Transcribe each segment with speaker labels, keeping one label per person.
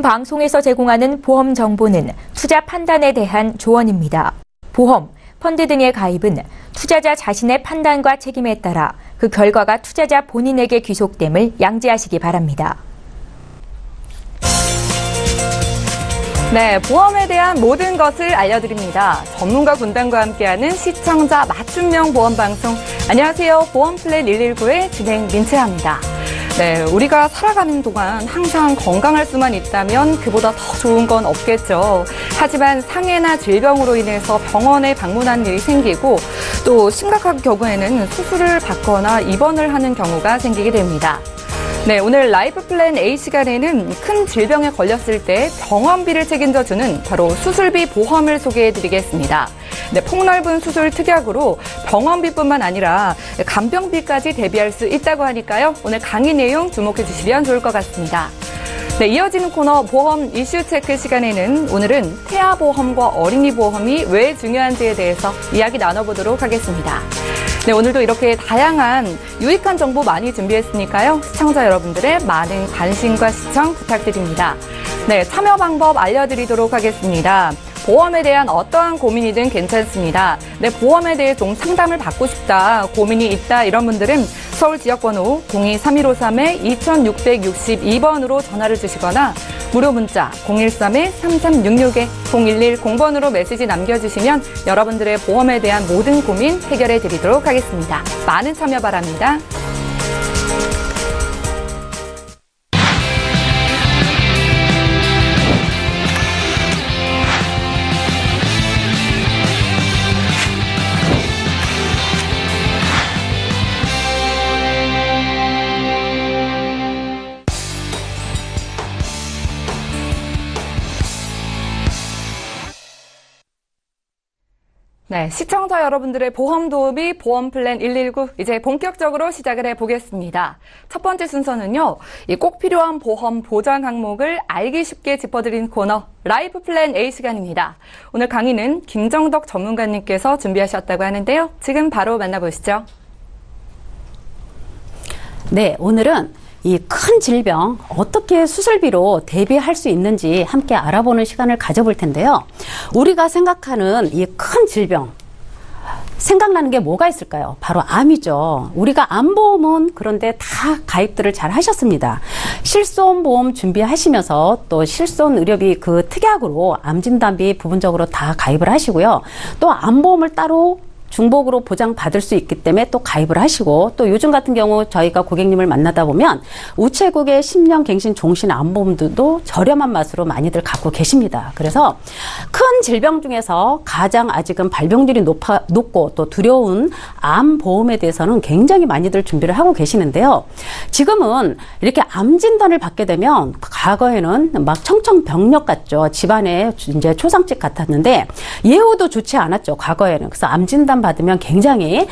Speaker 1: 방송에서 제공하는 보험 정보는 투자 판단에 대한 조언입니다. 보험, 펀드 등의 가입은 투자자 자신의 판단과 책임에 따라 그 결과가 투자자 본인에게 귀속됨을 양지하시기 바랍니다.
Speaker 2: 네, 보험에 대한 모든 것을 알려드립니다. 전문가 군단과 함께하는 시청자 맞춤형 보험 방송. 안녕하세요. 보험플랜 119의 진행 민채아입니다. 네, 우리가 살아가는 동안 항상 건강할 수만 있다면 그보다 더 좋은 건 없겠죠. 하지만 상해나 질병으로 인해서 병원에 방문하는 일이 생기고 또 심각한 경우에는 수술을 받거나 입원을 하는 경우가 생기게 됩니다. 네, 오늘 라이프 플랜 A 시간에는 큰 질병에 걸렸을 때 병원비를 책임져주는 바로 수술비 보험을 소개해드리겠습니다. 네, 폭넓은 수술 특약으로 병원비뿐만 아니라 간병비까지 대비할 수 있다고 하니까요. 오늘 강의 내용 주목해 주시면 좋을 것 같습니다. 네, 이어지는 코너 보험 이슈 체크 시간에는 오늘은 태아보험과 어린이보험이 왜 중요한지에 대해서 이야기 나눠보도록 하겠습니다. 네, 오늘도 이렇게 다양한 유익한 정보 많이 준비했으니까요. 시청자 여러분들의 많은 관심과 시청 부탁드립니다. 네, 참여 방법 알려드리도록 하겠습니다. 보험에 대한 어떠한 고민이든 괜찮습니다. 네, 보험에 대해 좀 상담을 받고 싶다, 고민이 있다 이런 분들은 서울 지역번호 02-3153-2662번으로 전화를 주시거나 무료 문자 013-3366-0110번으로 메시지 남겨주시면 여러분들의 보험에 대한 모든 고민 해결해 드리도록 하겠습니다. 많은 참여 바랍니다. 네, 시청자 여러분들의 보험 도우미 보험 플랜 119 이제 본격적으로 시작을 해보겠습니다. 첫 번째 순서는요, 이 꼭 필요한 보험 보장 항목을 알기 쉽게 짚어드린 코너 라이프 플랜 A 시간입니다. 오늘 강의는 김정덕 전문가님께서 준비하셨다고 하는데요. 지금 바로 만나보시죠.
Speaker 3: 네, 오늘은 이 큰 질병 어떻게 수술비로 대비할 수 있는지 함께 알아보는 시간을 가져볼 텐데요. 우리가 생각하는 이 큰 질병 생각나는 게 뭐가 있을까요? 바로 암이죠. 우리가 암보험은 그런데 다 가입들을 잘 하셨습니다. 실손보험 준비하시면서 또 실손의료비 그 특약으로 암진단비 부분적으로 다 가입을 하시고요. 또 암보험을 따로 중복으로 보장받을 수 있기 때문에 또 가입을 하시고, 또 요즘 같은 경우 저희가 고객님을 만나다 보면 우체국의 10년 갱신 종신 암보험도 저렴한 맛으로 많이들 갖고 계십니다. 그래서 큰 질병 중에서 가장 아직은 발병률이 높고 또 두려운 암보험에 대해서는 굉장히 많이들 준비를 하고 계시는데요. 지금은 이렇게 암 진단을 받게 되면 과거에는 막 청청병력 같죠. 집안에 이제 초상집 같았는데 예후도 좋지 않았죠. 과거에는. 그래서 암 진단 받으면 굉장히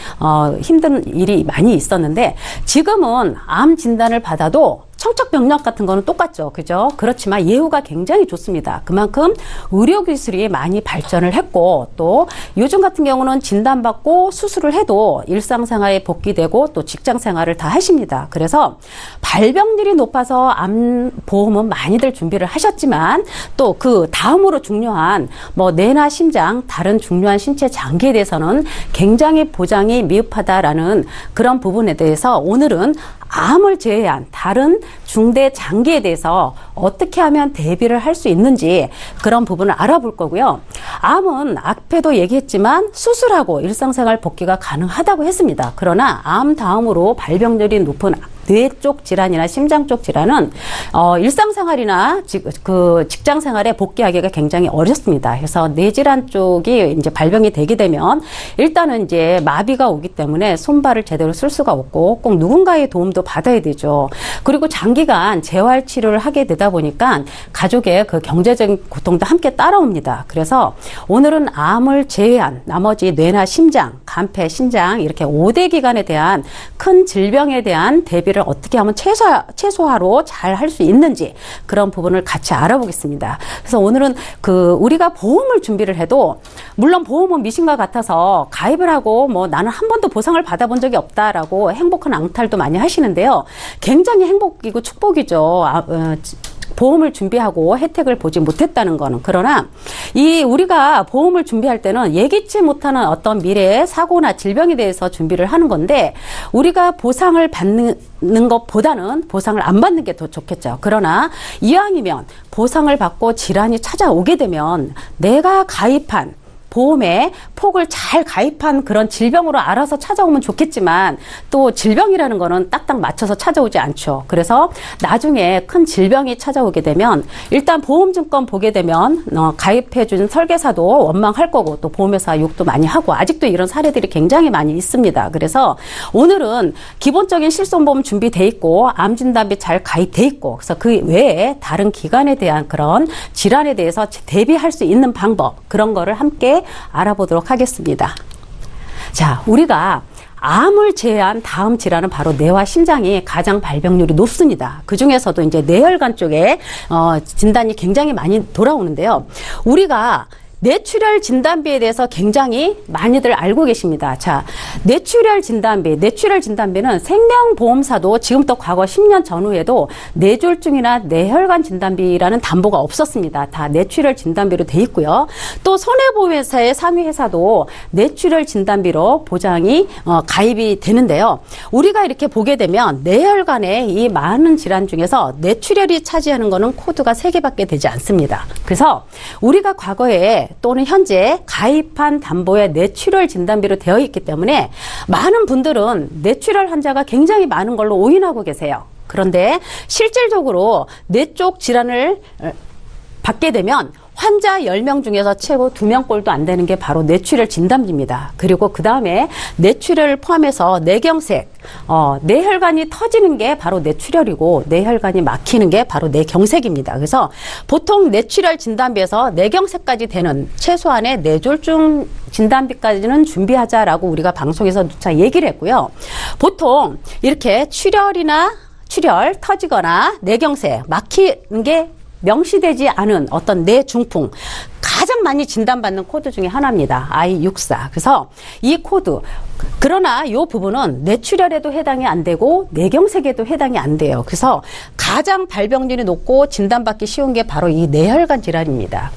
Speaker 3: 힘든 일이 많이 있었는데 지금은 암 진단을 받아도 청척병력 같은 거는 똑같죠. 그죠? 그렇지만 예후가 굉장히 좋습니다. 그만큼 의료기술이 많이 발전을 했고, 또 요즘 같은 경우는 진단받고 수술을 해도 일상생활에 복귀되고 또 직장생활을 다 하십니다. 그래서 발병률이 높아서 암보험은 많이들 준비를 하셨지만 또 그 다음으로 중요한 뭐 뇌나 심장, 다른 중요한 신체 장기에 대해서는 굉장히 보장이 미흡하다라는 그런 부분에 대해서 오늘은 암을 제외한 다른 중대 장기에 대해서 어떻게 하면 대비를 할 수 있는지 그런 부분을 알아볼 거고요. 암은 앞에도 얘기했지만 수술하고 일상생활 복귀가 가능하다고 했습니다. 그러나 암 다음으로 발병률이 높은 뇌 쪽 질환이나 심장 쪽 질환은 일상생활이나 그 직장생활에 복귀하기가 굉장히 어렵습니다. 그래서 뇌 질환 쪽이 이제 발병이 되게 되면 일단은 이제 마비가 오기 때문에 손발을 제대로 쓸 수가 없고 꼭 누군가의 도움도 받아야 되죠. 그리고 장기간 재활 치료를 하게 되다 보니까 가족의 그 경제적인 고통도 함께 따라옵니다. 그래서 오늘은 암을 제외한 나머지 뇌나 심장, 간폐, 신장 이렇게 5대 기관에 대한 큰 질병에 대한 대비를 어떻게 하면 최소화로 잘 할 수 있는지 그런 부분을 같이 알아보겠습니다. 그래서 오늘은 우리가 보험을 준비를 해도 물론 보험은 미신과 같아서 가입을 하고 뭐 나는 한 번도 보상을 받아본 적이 없다라고 행복한 앙탈도 많이 하시는데요. 굉장히 행복이고 축복이죠. 보험을 준비하고 혜택을 보지 못했다는 거는. 그러나 우리가 보험을 준비할 때는 예기치 못하는 어떤 미래의 사고나 질병에 대해서 준비를 하는 건데, 우리가 보상을 받는 것보다는 보상을 안 받는 게 더 좋겠죠. 그러나 이왕이면 보상을 받고 질환이 찾아오게 되면 내가 가입한 보험에 폭을 잘 가입한 그런 질병으로 알아서 찾아오면 좋겠지만, 또 질병이라는 거는 딱딱 맞춰서 찾아오지 않죠. 그래서 나중에 큰 질병이 찾아오게 되면 일단 보험증권 보게 되면 가입해준 설계사도 원망할 거고, 또 보험회사 욕도 많이 하고, 아직도 이런 사례들이 굉장히 많이 있습니다. 그래서 오늘은 기본적인 실손보험 준비돼 있고 암진단비 잘 가입돼 있고, 그래서 그 외에 다른 기관에 대한 그런 질환에 대해서 대비할 수 있는 방법, 그런 거를 함께 알아보도록 하겠습니다. 자, 우리가 암을 제외한 다음 질환은 바로 뇌와 심장이 가장 발병률이 높습니다. 그 중에서도 이제 뇌혈관 쪽에 진단이 굉장히 많이 돌아오는데요. 우리가 뇌출혈 진단비에 대해서 굉장히 많이들 알고 계십니다. 자, 뇌출혈 진단비는 생명보험사도 지금부터 과거 10년 전후에도 뇌졸중이나 뇌혈관 진단비라는 담보가 없었습니다. 다 뇌출혈 진단비로 돼 있고요. 또 손해보험회사의 상위회사도 뇌출혈 진단비로 보장이 가입이 되는데요. 우리가 이렇게 보게 되면 뇌혈관의 이 많은 질환 중에서 뇌출혈이 차지하는 거는 코드가 3개밖에 되지 않습니다. 그래서 우리가 과거에 또는 현재 가입한 담보에 뇌출혈 진단비로 되어 있기 때문에 많은 분들은 뇌출혈 환자가 굉장히 많은 걸로 오인하고 계세요. 그런데 실질적으로 뇌 쪽 질환을 받게 되면 환자 10명 중에서 최고 2명꼴도 안 되는 게 바로 뇌출혈 진단비입니다. 그리고 그 다음에 뇌출혈을 포함해서 뇌경색, 뇌혈관이 터지는 게 바로 뇌출혈이고, 뇌혈관이 막히는 게 바로 뇌경색입니다. 그래서 보통 뇌출혈 진단비에서 뇌경색까지 되는 최소한의 뇌졸중 진단비까지는 준비하자라고 우리가 방송에서 누차 얘기를 했고요. 보통 이렇게 출혈 터지거나 뇌경색 막히는 게 명시되지 않은 어떤 뇌중풍, 가장 많이 진단받는 코드 중에 하나입니다. I64. 그래서 이 코드, 그러나 이 부분은 뇌출혈에도 해당이 안 되고 뇌경색에도 해당이 안 돼요. 그래서 가장 발병률이 높고 진단받기 쉬운 게 바로 이 뇌혈관 질환입니다.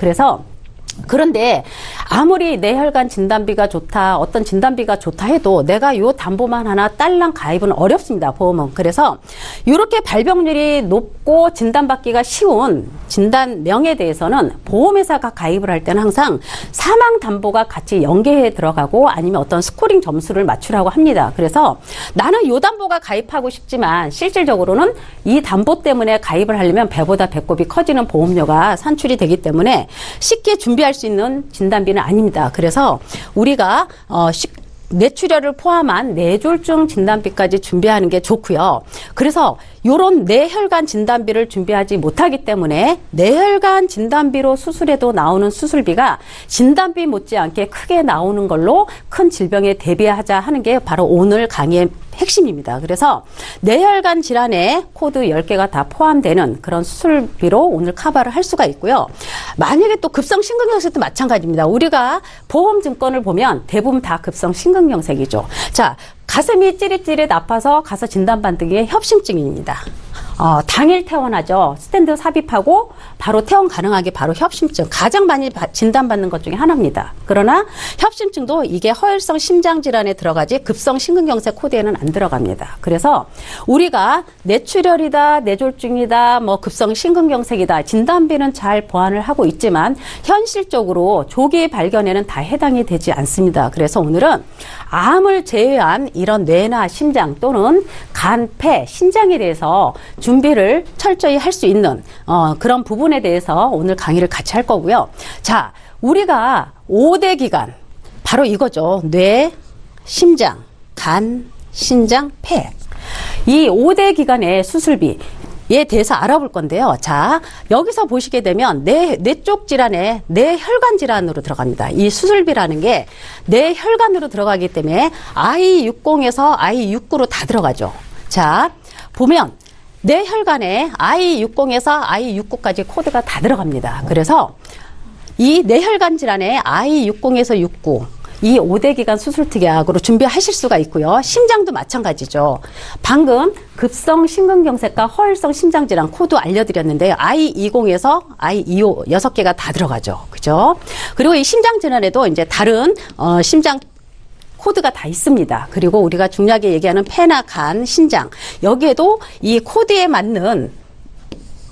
Speaker 3: 그런데 아무리 뇌혈관 진단비가 좋다, 어떤 진단비가 좋다 해도 내가 요 담보만 하나 딸랑 가입은 어렵습니다, 보험은. 그래서 이렇게 발병률이 높고 진단받기가 쉬운 진단명에 대해서는 보험회사가 가입을 할 때는 항상 사망 담보가 같이 연계해 들어가고, 아니면 어떤 스코링 점수를 맞추라고 합니다. 그래서 나는 요 담보가 가입하고 싶지만 실질적으로는 이 담보 때문에 가입을 하려면 배보다 배꼽이 커지는 보험료가 산출이 되기 때문에 쉽게 준비할 수 있는 진단비는 아닙니다. 그래서 우리가 뇌출혈을 포함한 뇌졸중 진단비까지 준비하는 게 좋고요. 그래서 이런 뇌혈관 진단비를 준비하지 못하기 때문에 뇌혈관 진단비로 수술해도 나오는 수술비가 진단비 못지않게 크게 나오는 걸로 큰 질병에 대비하자 하는 게 바로 오늘 강의의 핵심입니다. 그래서 뇌혈관 질환에 코드 10개가 다 포함되는 그런 수술비로 오늘 커버를 할 수가 있고요. 만약에 또 급성심근경색도 마찬가지입니다. 우리가 보험증권을 보면 대부분 다 급성심근경색이죠. 자, 가슴이 찌릿찌릿 아파서 가서 진단받는 게 협심증입니다. 당일 퇴원하죠. 스탠드 삽입하고 바로 퇴원 가능하게 바로 협심증. 가장 많이 진단받는 것 중에 하나입니다. 그러나 협심증도 이게 허혈성 심장질환에 들어가지 급성 심근경색 코드에는 안 들어갑니다. 그래서 우리가 뇌출혈이다, 뇌졸중이다, 급성 심근경색이다, 진단비는 잘 보완을 하고 있지만 현실적으로 조기 발견에는 다 해당이 되지 않습니다. 그래서 오늘은 암을 제외한 이런 뇌나 심장 또는 간, 폐, 신장에 대해서 준비를 철저히 할 수 있는 그런 부분에 대해서 오늘 강의를 같이 할 거고요. 자, 우리가 5대 기관, 바로 이거죠. 뇌, 심장, 간, 신장, 폐. 이 5대 기관의 수술비에 대해서 알아볼 건데요. 자, 여기서 보시게 되면 뇌 쪽 질환에 뇌혈관 질환으로 들어갑니다. 이 수술비라는 게 뇌혈관으로 들어가기 때문에 I60에서 I69로 다 들어가죠. 자, 보면 뇌혈관에 I60에서 I69까지 코드가 다 들어갑니다. 그래서 이 뇌혈관 질환에 I60에서 69, 이 5대 기간 수술 특약으로 준비하실 수가 있고요. 심장도 마찬가지죠. 방금 급성 심근경색과 허혈성 심장질환 코드 알려드렸는데요. I20에서 I25 6개가 다 들어가죠. 그죠? 그리고 이 심장질환에도 이제 다른 심장 코드가 다 있습니다. 그리고 우리가 중요하게 얘기하는 폐나 간, 신장 여기에도 이 코드에 맞는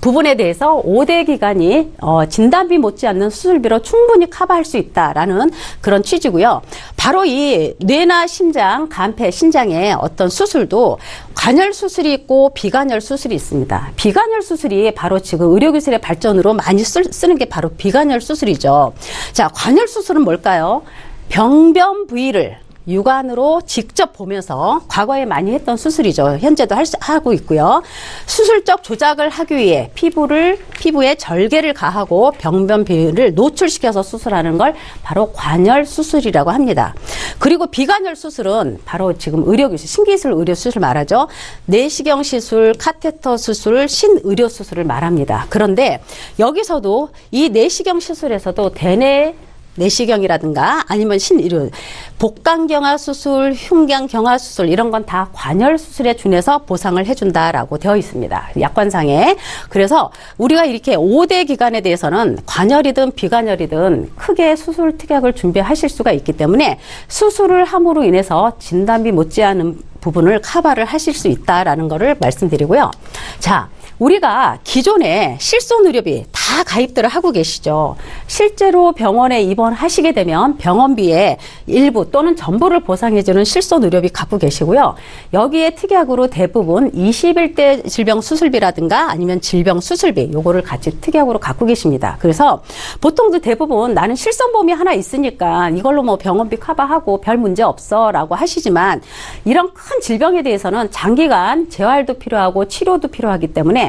Speaker 3: 부분에 대해서 5대 기간이 진단비 못지않는 수술비로 충분히 커버할 수 있다라는 그런 취지고요. 바로 이 뇌나 심장, 간폐, 신장의 어떤 수술도 관열 수술이 있고 비관열 수술이 있습니다. 비관열 수술이 바로 지금 의료기술의 발전으로 많이 쓰는 게 바로 비관열 수술이죠. 자, 관열 수술은 뭘까요? 병변 부위를 육안으로 직접 보면서 과거에 많이 했던 수술이죠. 현재도 하고 있고요. 수술적 조작을 하기 위해 피부에 절개를 가하고 병변 부위를 노출시켜서 수술하는 걸 바로 관열 수술이라고 합니다. 그리고 비관열 수술은 바로 지금 의료기술, 신기술 의료수술 말하죠. 내시경 시술, 카테터 수술, 신의료 수술을 말합니다. 그런데 여기서도 이 내시경 시술에서도 대뇌 내시경이라든가 아니면 신의료, 복강경화 수술, 흉곽경화 수술 이런 건 다 관열 수술에 준해서 보상을 해준다라고 되어 있습니다. 약관상에. 그래서 우리가 이렇게 5대 기간에 대해서는 관열이든 비관열이든 크게 수술 특약을 준비하실 수가 있기 때문에 수술을 함으로 인해서 진단비 못지않은 부분을 커버를 하실 수 있다라는 거를 말씀드리고요. 자, 우리가 기존에 실손의료비 다 가입들을 하고 계시죠. 실제로 병원에 입원하시게 되면 병원비의 일부 또는 전부를 보상해주는 실손의료비 갖고 계시고요. 여기에 특약으로 대부분 21대 질병 수술비라든가 아니면 질병 수술비 요거를 같이 특약으로 갖고 계십니다. 그래서 보통도 대부분 나는 실손보험이 하나 있으니까 이걸로 뭐 병원비 커버하고 별 문제 없어 라고 하시지만 이런 큰 질병에 대해서는 장기간 재활도 필요하고 치료도 필요하기 때문에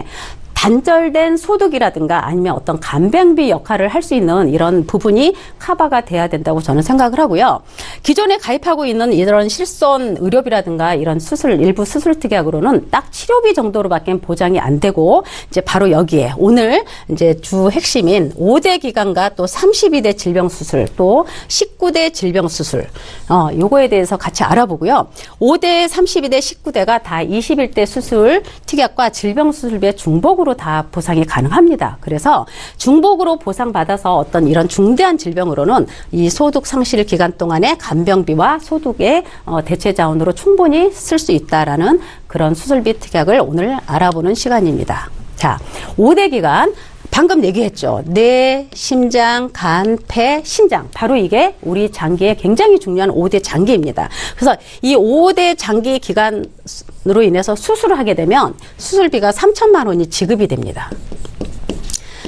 Speaker 3: 단절된 소득이라든가 아니면 어떤 간병비 역할을 할 수 있는 이런 부분이 커버가 돼야 된다고 저는 생각을 하고요. 기존에 가입하고 있는 이런 실손 의료비라든가 이런 일부 수술 특약으로는 딱 치료비 정도로밖에 보장이 안 되고 이제 바로 여기에 오늘 이제 주 핵심인 5대 기간과 또 32대 질병 수술 또 19대 질병 수술 요거에 대해서 같이 알아보고요. 5대, 32대, 19대가 다 21대 수술 특약과 질병 수술비의 중복으로 다 보상이 가능합니다. 그래서 중복으로 보상받아서 어떤 이런 중대한 질병으로는 이 소득 상실 기간 동안의 간병비와 소득의 대체 자원으로 충분히 쓸 수 있다라는 그런 수술비 특약을 오늘 알아보는 시간입니다. 자, 5대 기간 방금 얘기했죠. 뇌, 심장, 간, 폐, 신장. 바로 이게 우리 장기에 굉장히 중요한 5대 장기입니다. 그래서 이 5대 장기 기간으로 인해서 수술을 하게 되면 수술비가 3천만 원이 지급이 됩니다.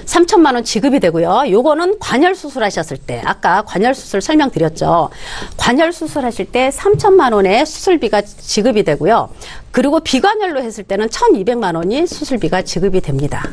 Speaker 3: 3천만 원 지급이 되고요. 요거는 관열 수술하셨을 때 아까 관열 수술 설명드렸죠. 관열 수술하실 때 3천만 원의 수술비가 지급이 되고요. 그리고 비관열로 했을 때는 1,200만 원이 수술비가 지급이 됩니다.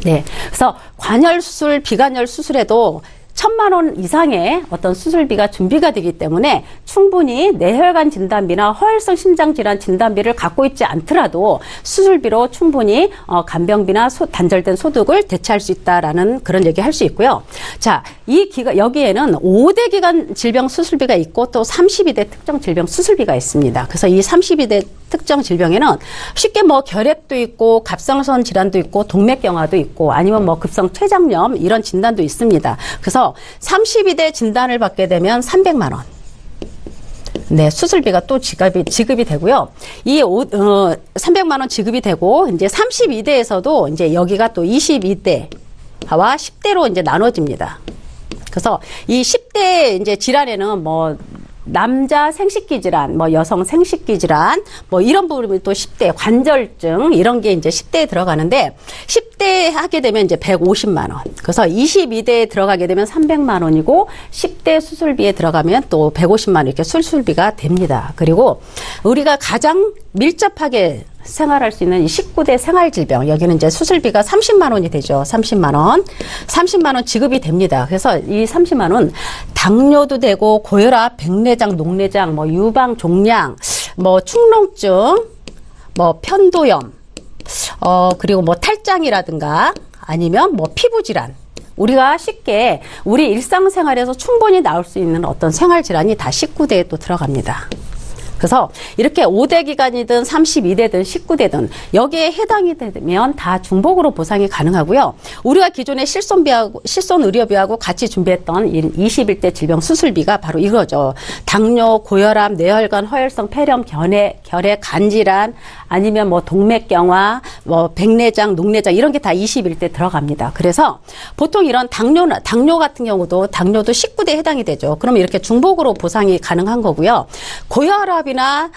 Speaker 3: 네. 그래서 관열 수술, 비관열 수술에도 1,000만 원 이상의 어떤 수술비가 준비가 되기 때문에 충분히 뇌혈관 진단비나 허혈성 심장질환 진단비를 갖고 있지 않더라도 수술비로 충분히 간병비나 단절된 소득을 대체할 수 있다라는 그런 얘기 할 수 있고요. 자, 여기에는 5대 기간 질병 수술비가 있고 또 32대 특정 질병 수술비가 있습니다. 그래서 이 32대 특정 질병에는 쉽게 뭐 결핵도 있고 갑상선 질환도 있고 동맥경화도 있고 아니면 뭐 급성 췌장염 이런 진단도 있습니다. 그래서 32대 진단을 받게 되면 300만 원. 네, 수술비가 또 지급이 되고요. 300만 원 지급이 되고 이제 32대에서도 이제 여기가 또 22대와 10대로 이제 나눠집니다. 그래서 이 10대 이제 질환에는 뭐 남자 생식기 질환, 뭐 여성 생식기 질환, 뭐 이런 부분이 또 10대 관절증 이런 게 이제 10대에 들어가는데 10대 하게 되면 이제 150만 원. 그래서 22대에 들어가게 되면 300만 원이고 10대 수술비에 들어가면 또 150만 원 이렇게 수술비가 됩니다. 그리고 우리가 가장 밀접하게 생활할 수 있는 이 19대 생활질병 여기는 이제 수술비가 30만 원이 되죠. 30만 원 지급이 됩니다. 그래서 이 30만 원 당뇨도 되고 고혈압, 백내장, 녹내장, 뭐 유방 종양, 뭐 축농증, 뭐 편도염, 그리고 뭐 탈장이라든가 아니면 뭐 피부 질환 우리가 쉽게 우리 일상생활에서 충분히 나올 수 있는 어떤 생활질환이 다 19대에 또 들어갑니다. 그래서 이렇게 5대 기간이든 32대든 19대든 여기에 해당이 되면 다 중복으로 보상이 가능하고요. 우리가 기존에 실손 의료비하고 같이 준비했던 21대 질병 수술비가 바로 이거죠. 당뇨, 고혈압, 뇌혈관, 허혈성 폐렴, 결핵, 간질환, 아니면 뭐 동맥경화, 뭐 백내장, 녹내장 이런 게 다 21대 들어갑니다. 그래서 보통 이런 당뇨 같은 경우도 당뇨도 19대에 해당이 되죠. 그러면 이렇게 중복으로 보상이 가능한 거고요. 고혈압이나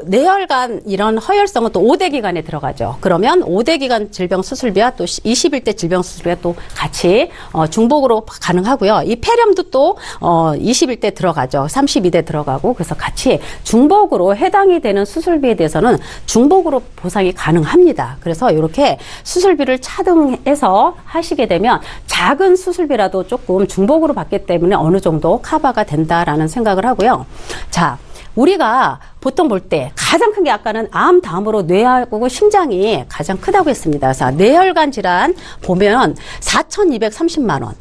Speaker 3: 뇌혈관 이런 허혈성은 또 5대 기간에 들어가죠. 그러면 5대 기간 질병 수술비와 또 21대 질병 수술비가 또 같이 중복으로 가능하고요. 이 폐렴도 또 21대 들어가죠. 32대 들어가고 그래서 같이 중복으로 해당이 되는 수술비에 대해서는 중복으로 보상이 가능합니다. 그래서 이렇게 수술비를 차등해서 하시게 되면 작은 수술비라도 조금 중복으로 받기 때문에 어느 정도 커버가 된다라는 생각을 하고요. 자, 우리가 보통 볼 때 가장 큰 게 아까는 암 다음으로 뇌하고 심장이 가장 크다고 했습니다. 그래서 뇌혈관 질환 보면 4,230만 원.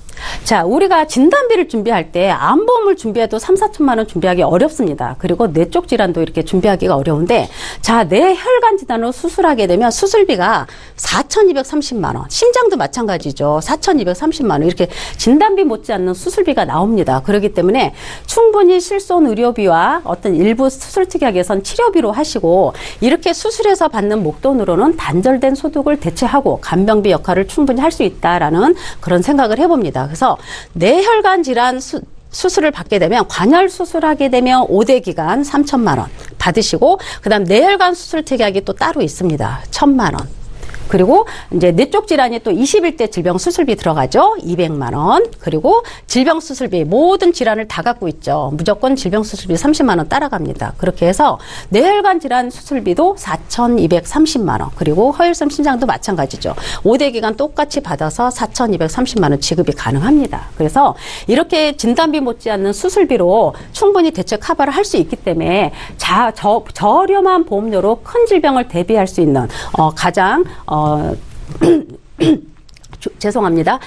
Speaker 3: 자, 우리가 진단비를 준비할 때 암보험을 준비해도 3, 4천만 원 준비하기 어렵습니다. 그리고 뇌 쪽 질환도 이렇게 준비하기가 어려운데 자, 뇌혈관 질환으로 수술하게 되면 수술비가 4,230만 원. 심장도 마찬가지죠. 4,230만 원. 이렇게 진단비 못지않는 수술비가 나옵니다. 그렇기 때문에 충분히 실손 의료비와 어떤 일부 수술 특약에선 치료비로 하시고 이렇게 수술해서 받는 목돈으로는 단절된 소득을 대체하고 간병비 역할을 충분히 할 수 있다라는 그런 생각을 해봅니다. 그래서 뇌혈관 질환 수술을 받게 되면 관열 수술하게 되면 5대 기간 3천만 원 받으시고 그다음 뇌혈관 수술 특약이 또 따로 있습니다. 1,000만 원. 그리고 이제 뇌 쪽 질환이 또 21대 질병 수술비 들어가죠. 200만 원. 그리고 질병 수술비 모든 질환을 다 갖고 있죠. 무조건 질병 수술비 30만 원 따라갑니다. 그렇게 해서 뇌혈관 질환 수술비도 4,230만 원. 그리고 허혈성 심장도 마찬가지죠. 5대 기간 똑같이 받아서 4,230만 원 지급이 가능합니다. 그래서 이렇게 진단비 못지않는 수술비로 충분히 대체 커버를 할 수 있기 때문에 저렴한 보험료로 큰 질병을 대비할 수 있는 가장 죄송합니다.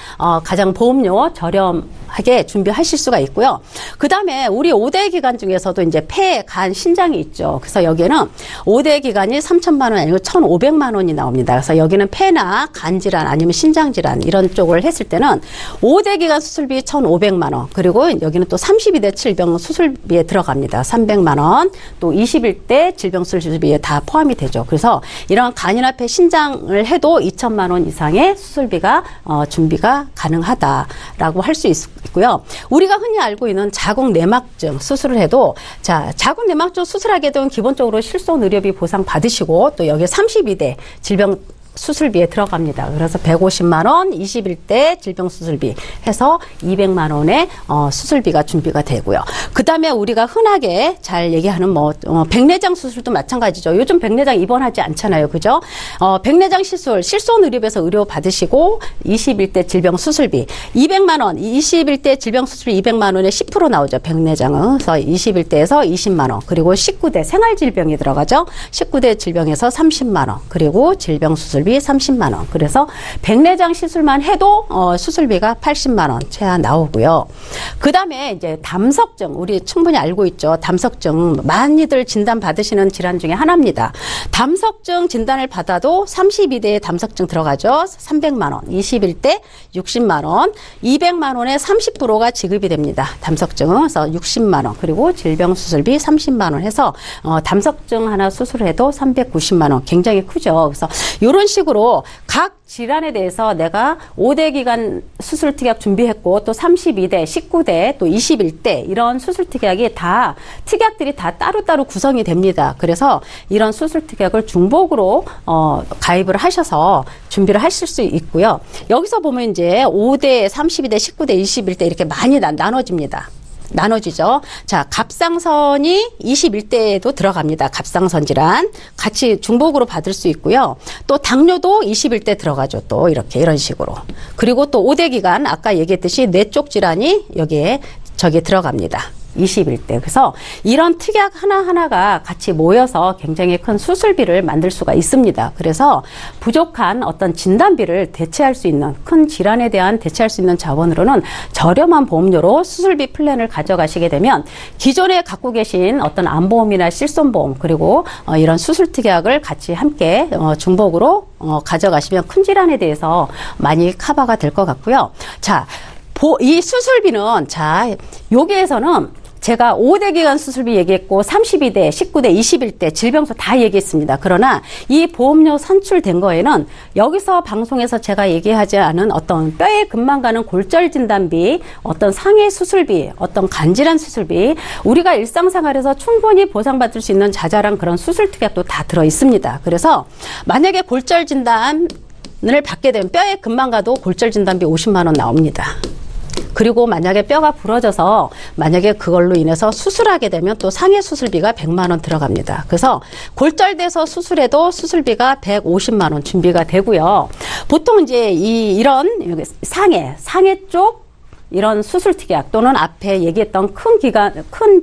Speaker 3: 가장 보험료 저렴하게 준비하실 수가 있고요. 그 다음에 우리 5대 기간 중에서도 이제 폐, 간, 신장이 있죠. 그래서 여기는 5대 기간이 3천만 원 아니고 1,500만 원이 나옵니다. 그래서 여기는 폐나 간 질환 아니면 신장 질환 이런 쪽을 했을 때는 5대 기간 수술비 1,500만 원 그리고 여기는 또 32대 질병 수술비에 들어갑니다. 300만 원 또 21대 질병 수술비에 다 포함이 되죠. 그래서 이런 간이나 폐, 신장을 해도 2천만 원 이상의 수술비가 준비가 가능하다라고 할 수 있고요. 우리가 흔히 알고 있는 자궁 내막증 수술을 해도 자, 자궁 내막증 수술하게 되면 기본적으로 실손 의료비 보상 받으시고 또 여기 32대 질병 수술비에 들어갑니다. 그래서 150만 원, 21대 질병 수술비 해서 200만 원의 수술비가 준비가 되고요. 그다음에 우리가 흔하게 잘 얘기하는 백내장 수술도 마찬가지죠. 요즘 백내장 입원하지 않잖아요. 그죠? 백내장 시술, 실손 의료비에서 의료 받으시고 21대 질병 수술비 200만 원, 21대 질병 수술비 200만 원에 10% 나오죠. 백내장은. 그래서 21대에서 20만 원. 그리고 19대 생활 질병이 들어가죠. 19대 질병에서 30만 원. 그리고 질병 수술비 30만 원. 그래서 백내장 시술만 해도 수술비가 80만 원 최하 나오고요. 그다음에 이제 담석증 우리 충분히 알고 있죠. 담석증 많이들 진단 받으시는 질환 중에 하나입니다. 담석증 진단을 받아도 32대의 담석증 들어가죠. 300만 원, 21대 60만 원, 200만 원에 30%가 지급이 됩니다. 담석증은 그래서 60만 원 그리고 질병 수술비 30만 원 해서 담석증 하나 수술해도 390만 원 굉장히 크죠. 그래서 이런 식으로 각 질환에 대해서 내가 5대 기간 수술 특약 준비했고 또 32대, 19대, 또 21대 이런 수술 특약이 다 특약들이 다 따로따로 구성이 됩니다. 그래서 이런 수술 특약을 중복으로 가입을 하셔서 준비를 하실 수 있고요. 여기서 보면 이제 5대, 32대, 19대, 21대 이렇게 많이 나눠집니다. 나눠지죠. 자, 갑상선이 21대에도 들어갑니다. 갑상선 질환. 같이 중복으로 받을 수 있고요. 또 당뇨도 21대 들어가죠. 또 이렇게 이런 식으로. 그리고 또 5대 기간 아까 얘기했듯이 뇌 쪽 질환이 여기에 들어갑니다. 21대. 그래서 이런 특약 하나하나가 같이 모여서 굉장히 큰 수술비를 만들 수가 있습니다. 그래서 부족한 어떤 진단비를 대체할 수 있는, 큰 질환에 대한 대체할 수 있는 자원으로는 저렴한 보험료로 수술비 플랜을 가져가시게 되면 기존에 갖고 계신 어떤 암보험이나 실손보험 그리고 이런 수술 특약을 같이 함께 중복으로 가져가시면 큰 질환에 대해서 많이 커버가 될 것 같고요. 자, 이 수술비는 여기에서는 제가 5대 기간 수술비 얘기했고 32대, 19대, 21대 질병수 다 얘기했습니다. 그러나 이 보험료 산출된 거에는 여기서 방송에서 제가 얘기하지 않은 어떤 뼈에 금방 가는 골절 진단비, 어떤 상해 수술비, 어떤 간질환 수술비, 우리가 일상생활에서 충분히 보상받을 수 있는 자잘한 그런 수술 특약도 다 들어 있습니다. 그래서 만약에 골절 진단을 받게 되면 뼈에 금방 가도 골절 진단비 50만 원 나옵니다. 그리고 만약에 뼈가 부러져서 만약에 그걸로 인해서 수술하게 되면 또 상해 수술비가 100만 원 들어갑니다. 그래서 골절돼서 수술해도 수술비가 150만 원 준비가 되고요. 보통 이제 이런 상해 쪽 이런 수술 특약 또는 앞에 얘기했던 큰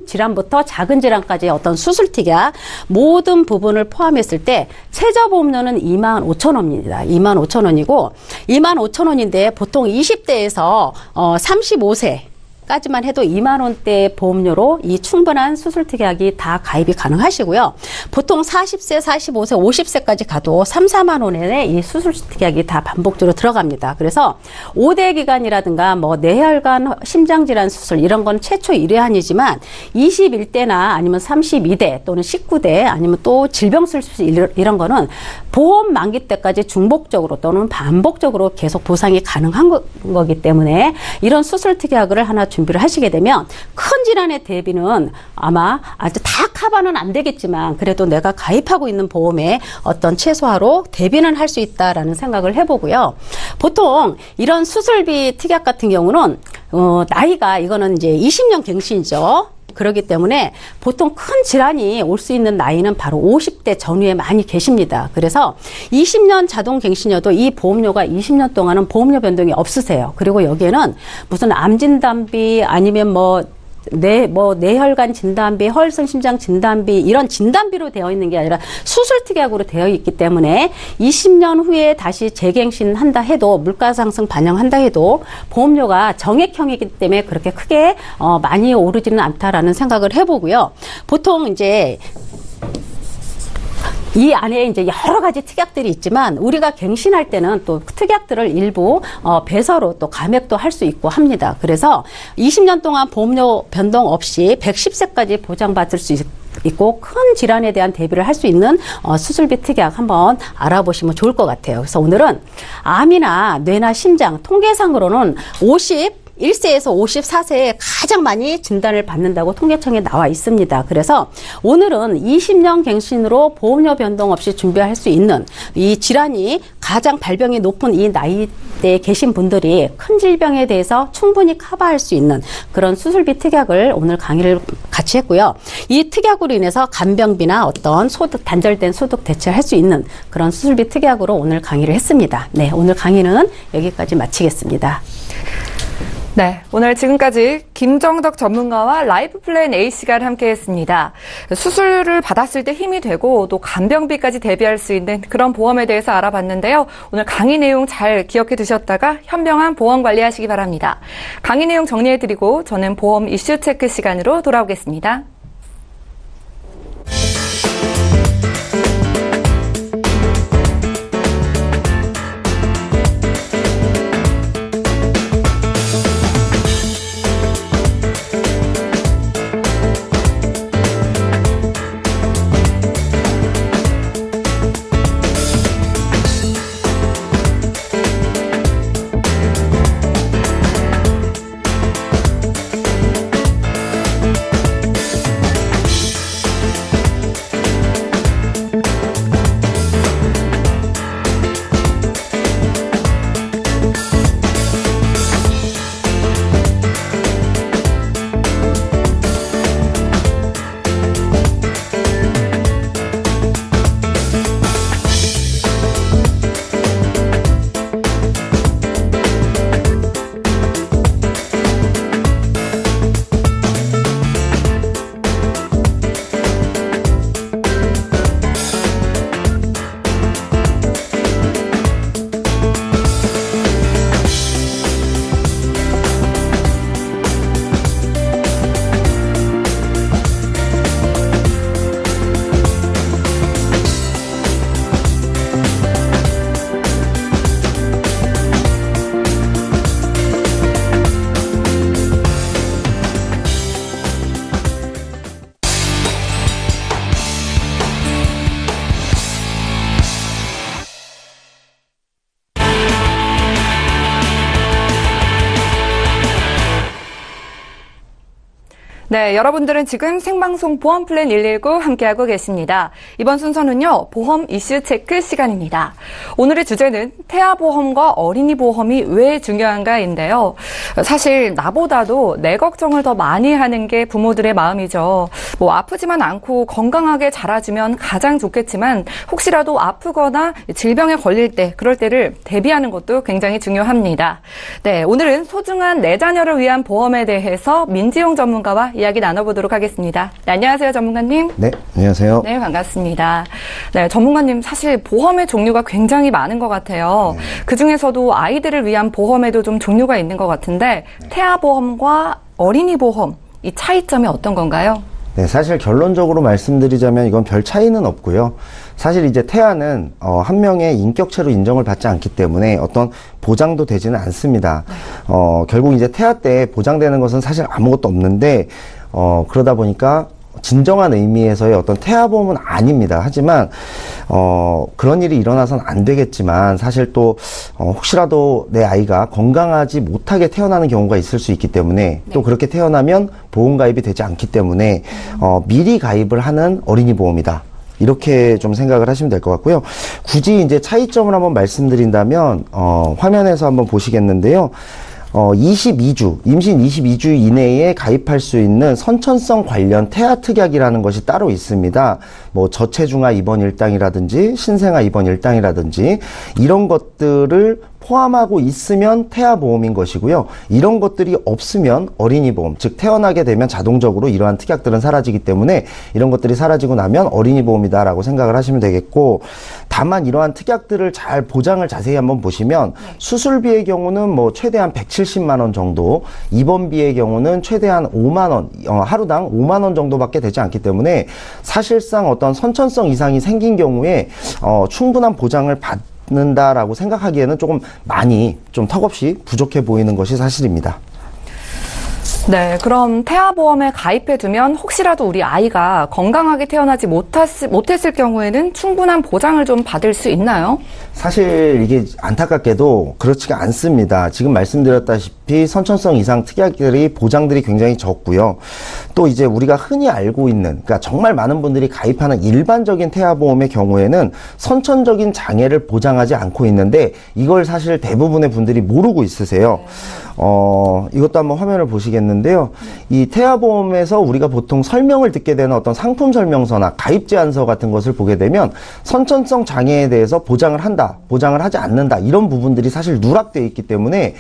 Speaker 3: 질환부터 작은 질환까지의 어떤 수술 특약 모든 부분을 포함했을 때 최저 보험료는 25,000원입니다. 25,000원이고 25,000원인데 보통 20대에서 35세 까지만 해도 2만 원대 보험료로 이 충분한 수술 특약이 다 가입이 가능하시고요. 보통 40세, 45세, 50세까지 가도 3, 4만 원에 이 수술 특약이 다 반복적으로 들어갑니다. 그래서 5대 기간이라든가 뭐 뇌혈관 심장질환 수술 이런 건 최초 1회한이지만 21대나 아니면 32대 또는 19대 아니면 또 질병 수술 이런 거는 보험 만기 때까지 중복적으로 또는 반복적으로 계속 보상이 가능한 거기 때문에 이런 수술 특약을 하나 준비를 하시게 되면 큰 질환의 대비는 아마 아주 다 커버는 안 되겠지만 그래도 내가 가입하고 있는 보험에 어떤 최소화로 대비는 할 수 있다라는 생각을 해보고요. 보통 이런 수술비 특약 같은 경우는 나이가 이거는 이제 20년 갱신이죠. 그렇기 때문에 보통 큰 질환이 올 수 있는 나이는 바로 50대 전후에 많이 계십니다. 그래서 20년 자동 갱신이어도 이 보험료가 20년 동안은 보험료 변동이 없으세요. 그리고 여기에는 무슨 암 진단비 아니면 뇌혈관 진단비, 허혈성 심장 진단비 이런 진단비로 되어 있는 게 아니라 수술 특약으로 되어 있기 때문에 20년 후에 다시 재갱신한다 해도 물가 상승 반영한다 해도 보험료가 정액형이기 때문에 그렇게 크게 많이 오르지는 않다라는 생각을 해보고요. 보통 이제 이 안에 이제 여러 가지 특약들이 있지만 우리가 갱신할 때는 또 특약들을 일부 배서로 또 감액도 할 수 있고 합니다. 그래서 20년 동안 보험료 변동 없이 110세까지 보장받을 수 있고 큰 질환에 대한 대비를 할 수 있는 수술비 특약 한번 알아보시면 좋을 것 같아요. 그래서 오늘은 암이나 뇌나 심장 통계상으로는 1세에서 54세에 가장 많이 진단을 받는다고 통계청에 나와 있습니다. 그래서 오늘은 20년 갱신으로 보험료 변동 없이 준비할 수 있는 이 질환이 가장 발병이 높은 이 나이대에 계신 분들이 큰 질병에 대해서 충분히 커버할 수 있는 그런 수술비 특약을 오늘 강의를 같이 했고요. 이 특약으로 인해서 간병비나 어떤 단절된 소득 대체할 수 있는 그런 수술비 특약으로 오늘 강의를 했습니다. 네, 오늘 강의는 여기까지 마치겠습니다.
Speaker 2: 네, 오늘 지금까지 김정덕 전문가와 라이프 플랜 A 시간 함께 했습니다. 수술을 받았을 때 힘이 되고 또 간병비까지 대비할 수 있는 그런 보험에 대해서 알아봤는데요. 오늘 강의 내용 잘 기억해 두셨다가 현명한 보험 관리하시기 바랍니다. 강의 내용 정리해드리고 저는 보험 이슈 체크 시간으로 돌아오겠습니다. 네, 여러분들은 지금 생방송 보험플랜 119 함께하고 계십니다. 이번 순서는요, 보험 이슈 체크 시간입니다. 오늘의 주제는 태아보험과 어린이 보험이 왜 중요한가인데요. 사실 나보다도 내 걱정을 더 많이 하는 게 부모들의 마음이죠. 아프지만 않고 건강하게 자라주면 가장 좋겠지만 혹시라도 아프거나 질병에 걸릴 때, 그럴 때를 대비하는 것도 굉장히 중요합니다. 네, 오늘은 소중한 내 자녀를 위한 보험에 대해서 민지용 전문가와 이야기 나눠보도록 하겠습니다. 네, 안녕하세요, 전문가님.
Speaker 4: 네, 안녕하세요.
Speaker 2: 네, 반갑습니다. 네, 전문가님, 사실 보험의 종류가 굉장히 많은 것 같아요.
Speaker 4: 네.
Speaker 2: 그중에서도 아이들을 위한 보험에도 좀 종류가 있는 것 같은데 태아보험과 어린이 보험, 이 차이점이 어떤 건가요?
Speaker 4: 네, 사실 결론적으로 말씀드리자면 이건 별 차이는 없고요. 사실 이제 태아는 한 명의 인격체로 인정을 받지 않기 때문에 어떤 보장도 되지는 않습니다. 결국 이제 태아 때 보장되는 것은 사실 아무것도 없는데 그러다 보니까 진정한 의미에서의 어떤 태아보험은 아닙니다. 하지만 그런 일이 일어나서는 안 되겠지만 사실 또 혹시라도 내 아이가 건강하지 못하게 태어나는 경우가 있을 수 있기 때문에 또 그렇게 태어나면 보험 가입이 되지 않기 때문에 미리 가입을 하는 어린이 보험이다. 이렇게 좀 생각을 하시면 될 것 같고요. 굳이 이제 차이점을 한번 말씀드린다면 화면에서 한번 보시겠는데요. 22주, 임신 22주 이내에 가입할 수 있는 선천성 관련 태아 특약이라는 것이 따로 있습니다. 저체중아 입원 일당이라든지 신생아 입원 일당이라든지 이런 것들을 포함하고 있으면 태아보험인 것이고요. 이런 것들이 없으면 어린이보험, 즉 태어나게 되면 자동적으로 이러한 특약들은 사라지기 때문에 이런 것들이 사라지고 나면 어린이보험이다라고 생각을 하시면 되겠고, 다만 이러한 특약들을 잘 보장을 자세히 한번 보시면 수술비의 경우는 최대한 170만 원 정도, 입원비의 경우는 최대한 5만 원, 하루당 5만 원 정도밖에 되지 않기 때문에 사실상 어떤 선천성 이상이 생긴 경우에 충분한 보장을 받는다라고 생각하기에는 조금 많이 좀 턱없이 부족해 보이는 것이 사실입니다.
Speaker 2: 네, 그럼 태아보험에 가입해두면 혹시라도 우리 아이가 건강하게 태어나지 못했을 경우에는 충분한 보장을 좀 받을 수 있나요?
Speaker 4: 사실 이게 안타깝게도 그렇지가 않습니다. 지금 말씀드렸다시피 선천성 이상 특약들이 보장들이 굉장히 적고요. 또 이제 우리가 흔히 알고 있는, 그러니까 정말 많은 분들이 가입하는 일반적인 태아보험의 경우에는 선천적인 장애를 보장하지 않고 있는데 이걸 사실 대부분의 분들이 모르고 있으세요. 이것도 한번 화면을 보시겠는데요. 이 태아보험에서 우리가 보통 설명을 듣게 되는 어떤 상품 설명서나 가입 제안서 같은 것을 보게 되면 선천성 장애에 대해서 보장을 한다, 보장을 하지 않는다, 이런 부분들이 사실 누락되어 있기 때문에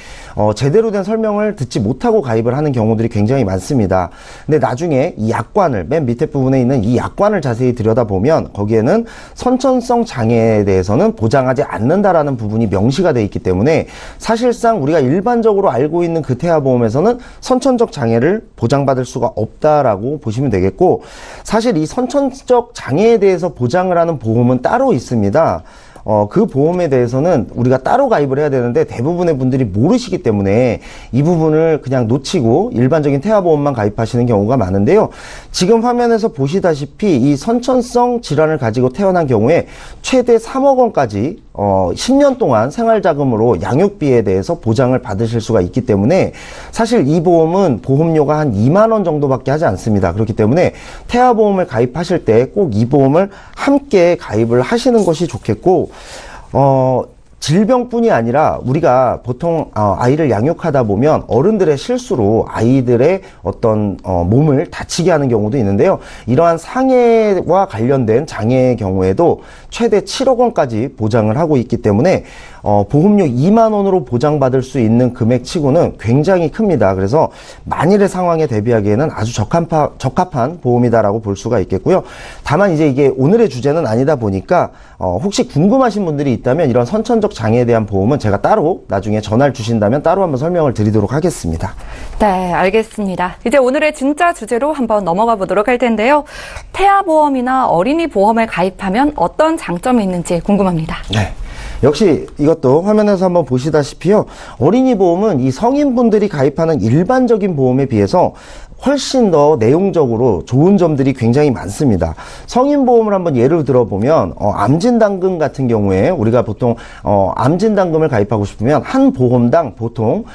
Speaker 4: 제대로 된 설명을 듣지 못하고 가입을 하는 경우들이 굉장히 많습니다. 근데 나중에 이 약관을, 맨 밑에 부분에 있는 이 약관을 자세히 들여다보면 거기에는 선천성 장애에 대해서는 보장하지 않는다라는 부분이 명시가 되어 있기 때문에 사실상 우리가 일반적으로 알고 있는 그 태아보험에서는 선천적 장애를 보장받을 수가 없다라고 보시면 되겠고, 사실 이 선천적 장애에 대해서 보장을 하는 보험은 따로 있습니다. 그 보험에 대해서는 우리가 따로 가입을 해야 되는데 대부분의 분들이 모르시기 때문에 이 부분을 그냥 놓치고 일반적인 태아보험만 가입하시는 경우가 많은데요. 지금 화면에서 보시다시피 이 선천성 질환을 가지고 태어난 경우에 최대 3억 원까지 10년 동안 생활자금으로 양육비에 대해서 보장을 받으실 수가 있기 때문에 사실 이 보험은 보험료가 한 2만 원 정도밖에 하지 않습니다. 그렇기 때문에 태아보험을 가입하실 때 꼭 이 보험을 함께 가입을 하시는 것이 좋겠고, 질병뿐이 아니라 우리가 보통 아이를 양육하다 보면 어른들의 실수로 아이들의 어떤 몸을 다치게 하는 경우도 있는데요. 이러한 상해와 관련된 장애의 경우에도 최대 7억 원까지 보장을 하고 있기 때문에 보험료 2만 원으로 보장받을 수 있는 금액치고는 굉장히 큽니다. 그래서 만일의 상황에 대비하기에는 아주 적합한 보험이다라고 볼 수가 있겠고요. 다만 이제 이게 오늘의 주제는 아니다 보니까 혹시 궁금하신 분들이 있다면 이런 선천적 장애에 대한 보험은 제가 따로 나중에 전화를 주신다면 따로 한번 설명을 드리도록 하겠습니다.
Speaker 2: 네, 알겠습니다. 이제 오늘의 진짜 주제로 한번 넘어가 보도록 할 텐데요. 태아보험이나 어린이 보험에 가입하면 어떤 장점이 있는지 궁금합니다.
Speaker 4: 네. 역시 이것도 화면에서 한번 보시다시피요. 어린이 보험은 이 성인분들이 가입하는 일반적인 보험에 비해서 훨씬 더 내용적으로 좋은 점들이 굉장히 많습니다. 성인보험을 한번 예를 들어보면 암진단금 같은 경우에 우리가 보통 암진단금을 가입하고 싶으면 한 보험당 보통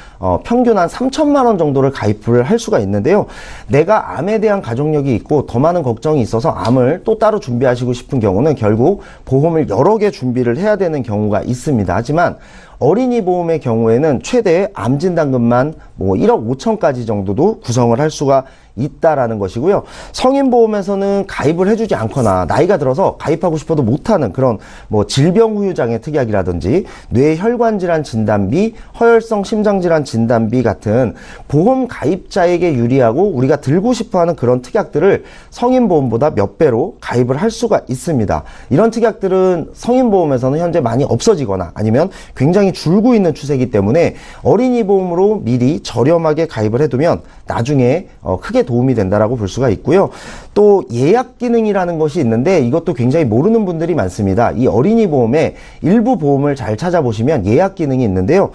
Speaker 4: 평균 한 3천만 원 정도를 가입을 할 수가 있는데요. 내가 암에 대한 가족력이 있고 더 많은 걱정이 있어서 암을 또 따로 준비하시고 싶은 경우는 결국 보험을 여러 개 준비를 해야 되는 경우가 있습니다. 하지만 어린이 보험의 경우에는 최대 암진단금만 뭐 1억 5천까지 정도도 구성을 할 수가 있다라는 것이고요. 성인보험에서는 가입을 해주지 않거나 나이가 들어서 가입하고 싶어도 못하는 그런 뭐 질병후유장애 특약이라든지 뇌혈관질환 진단비, 허혈성 심장질환 진단비 같은 보험 가입자에게 유리하고 우리가 들고 싶어하는 그런 특약들을 성인보험보다 몇 배로 가입을 할 수가 있습니다. 이런 특약들은 성인보험에서는 현재 많이 없어지거나 아니면 굉장히 줄고 있는 추세이기 때문에 어린이 보험으로 미리 저렴하게 가입을 해두면 나중에 크게 도움이 된다라고 볼 수가 있고요. 또 예약 기능이라는 것이 있는데 이것도 굉장히 모르는 분들이 많습니다. 이 어린이 보험의 일부 보험을 잘 찾아보시면 예약 기능이 있는데요.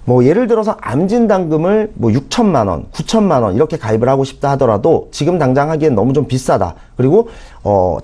Speaker 4: 뭐 예를 들어서 암진단금을 뭐 6천만 원, 9천만 원 이렇게 가입을 하고 싶다 하더라도 지금 당장 하기엔 너무 좀 비싸다. 그리고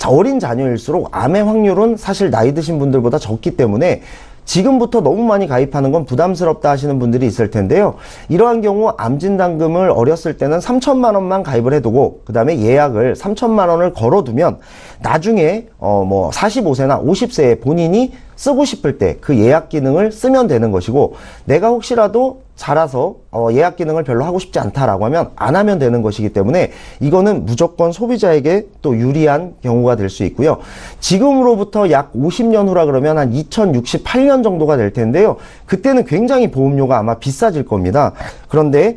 Speaker 4: 어린 자녀일수록 암의 확률은 사실 나이 드신 분들보다 적기 때문에 지금부터 너무 많이 가입하는 건 부담스럽다 하시는 분들이 있을 텐데요. 이러한 경우 암진단금을 어렸을 때는 3천만 원만 가입을 해두고 그 다음에 예약을 3천만 원을 걸어두면 나중에 뭐 45세나 50세에 본인이 쓰고 싶을 때 그 예약 기능을 쓰면 되는 것이고 내가 혹시라도 자라서 예약 기능을 별로 하고 싶지 않다라고 하면 안 하면 되는 것이기 때문에 이거는 무조건 소비자에게 또 유리한 경우가 될 수 있고요. 지금으로부터 약 50년 후라 그러면 한 2068년 정도가 될 텐데요. 그때는 굉장히 보험료가 아마 비싸질 겁니다. 그런데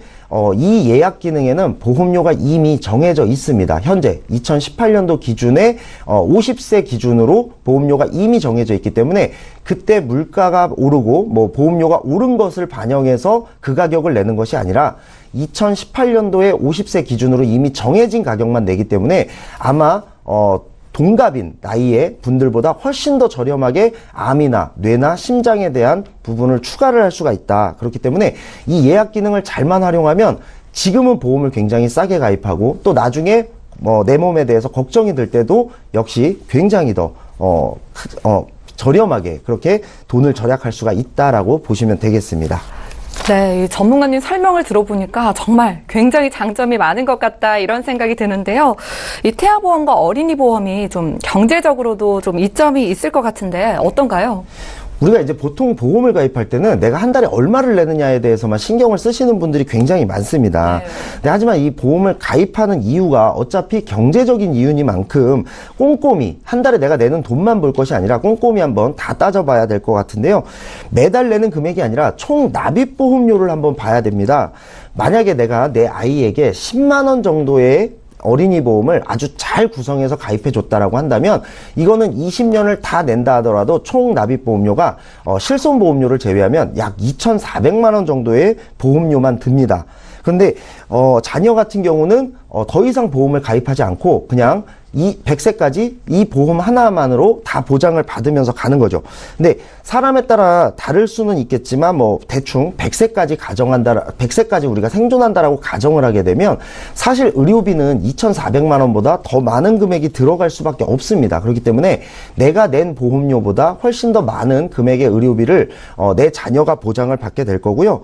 Speaker 4: 이 예약 기능에는 보험료가 이미 정해져 있습니다. 현재 2018년도 기준에 50세 기준으로 보험료가 이미 정해져 있기 때문에 그때 물가가 오르고 뭐 보험료가 오른 것을 반영해서 그 가격을 내는 것이 아니라 2018년도에 50세 기준으로 이미 정해진 가격만 내기 때문에 아마 동갑인 나이의 분들보다 훨씬 더 저렴하게 암이나 뇌나 심장에 대한 부분을 추가를 할 수가 있다. 그렇기 때문에 이 예약 기능을 잘만 활용하면 지금은 보험을 굉장히 싸게 가입하고 또 나중에 내 몸에 대해서 걱정이 들 때도 역시 굉장히 더 저렴하게 그렇게 돈을 절약할 수가 있다라고 보시면 되겠습니다.
Speaker 2: 네, 이 전문가님 설명을 들어보니까 정말 굉장히 장점이 많은 것 같다 이런 생각이 드는데요. 이 태아보험과 어린이 보험이 좀 경제적으로도 좀 이점이 있을 것 같은데 어떤가요?
Speaker 4: 우리가 이제 보통 보험을 가입할 때는 내가 한 달에 얼마를 내느냐에 대해서만 신경을 쓰시는 분들이 굉장히 많습니다. 네, 하지만 이 보험을 가입하는 이유가 어차피 경제적인 이유니만큼 꼼꼼히 한 달에 내가 내는 돈만 볼 것이 아니라 꼼꼼히 한번 다 따져봐야 될 것 같은데요. 매달 내는 금액이 아니라 총 납입 보험료를 한번 봐야 됩니다. 만약에 내가 내 아이에게 10만 원 정도의 어린이 보험을 아주 잘 구성해서 가입해 줬다라고 한다면 이거는 20년을 다 낸다 하더라도 총 납입 보험료가 실손 보험료를 제외하면 약 2,400만 원 정도의 보험료만 듭니다. 그런데 자녀 같은 경우는 더 이상 보험을 가입하지 않고 그냥 이 100세까지 이 보험 하나만으로 다 보장을 받으면서 가는 거죠. 근데 사람에 따라 다를 수는 있겠지만 뭐 대충 100세까지 가정한다, 100세까지 우리가 생존한다라고 가정을 하게 되면 사실 의료비는 2,400만 원보다 더 많은 금액이 들어갈 수밖에 없습니다. 그렇기 때문에 내가 낸 보험료보다 훨씬 더 많은 금액의 의료비를 내 자녀가 보장을 받게 될 거고요.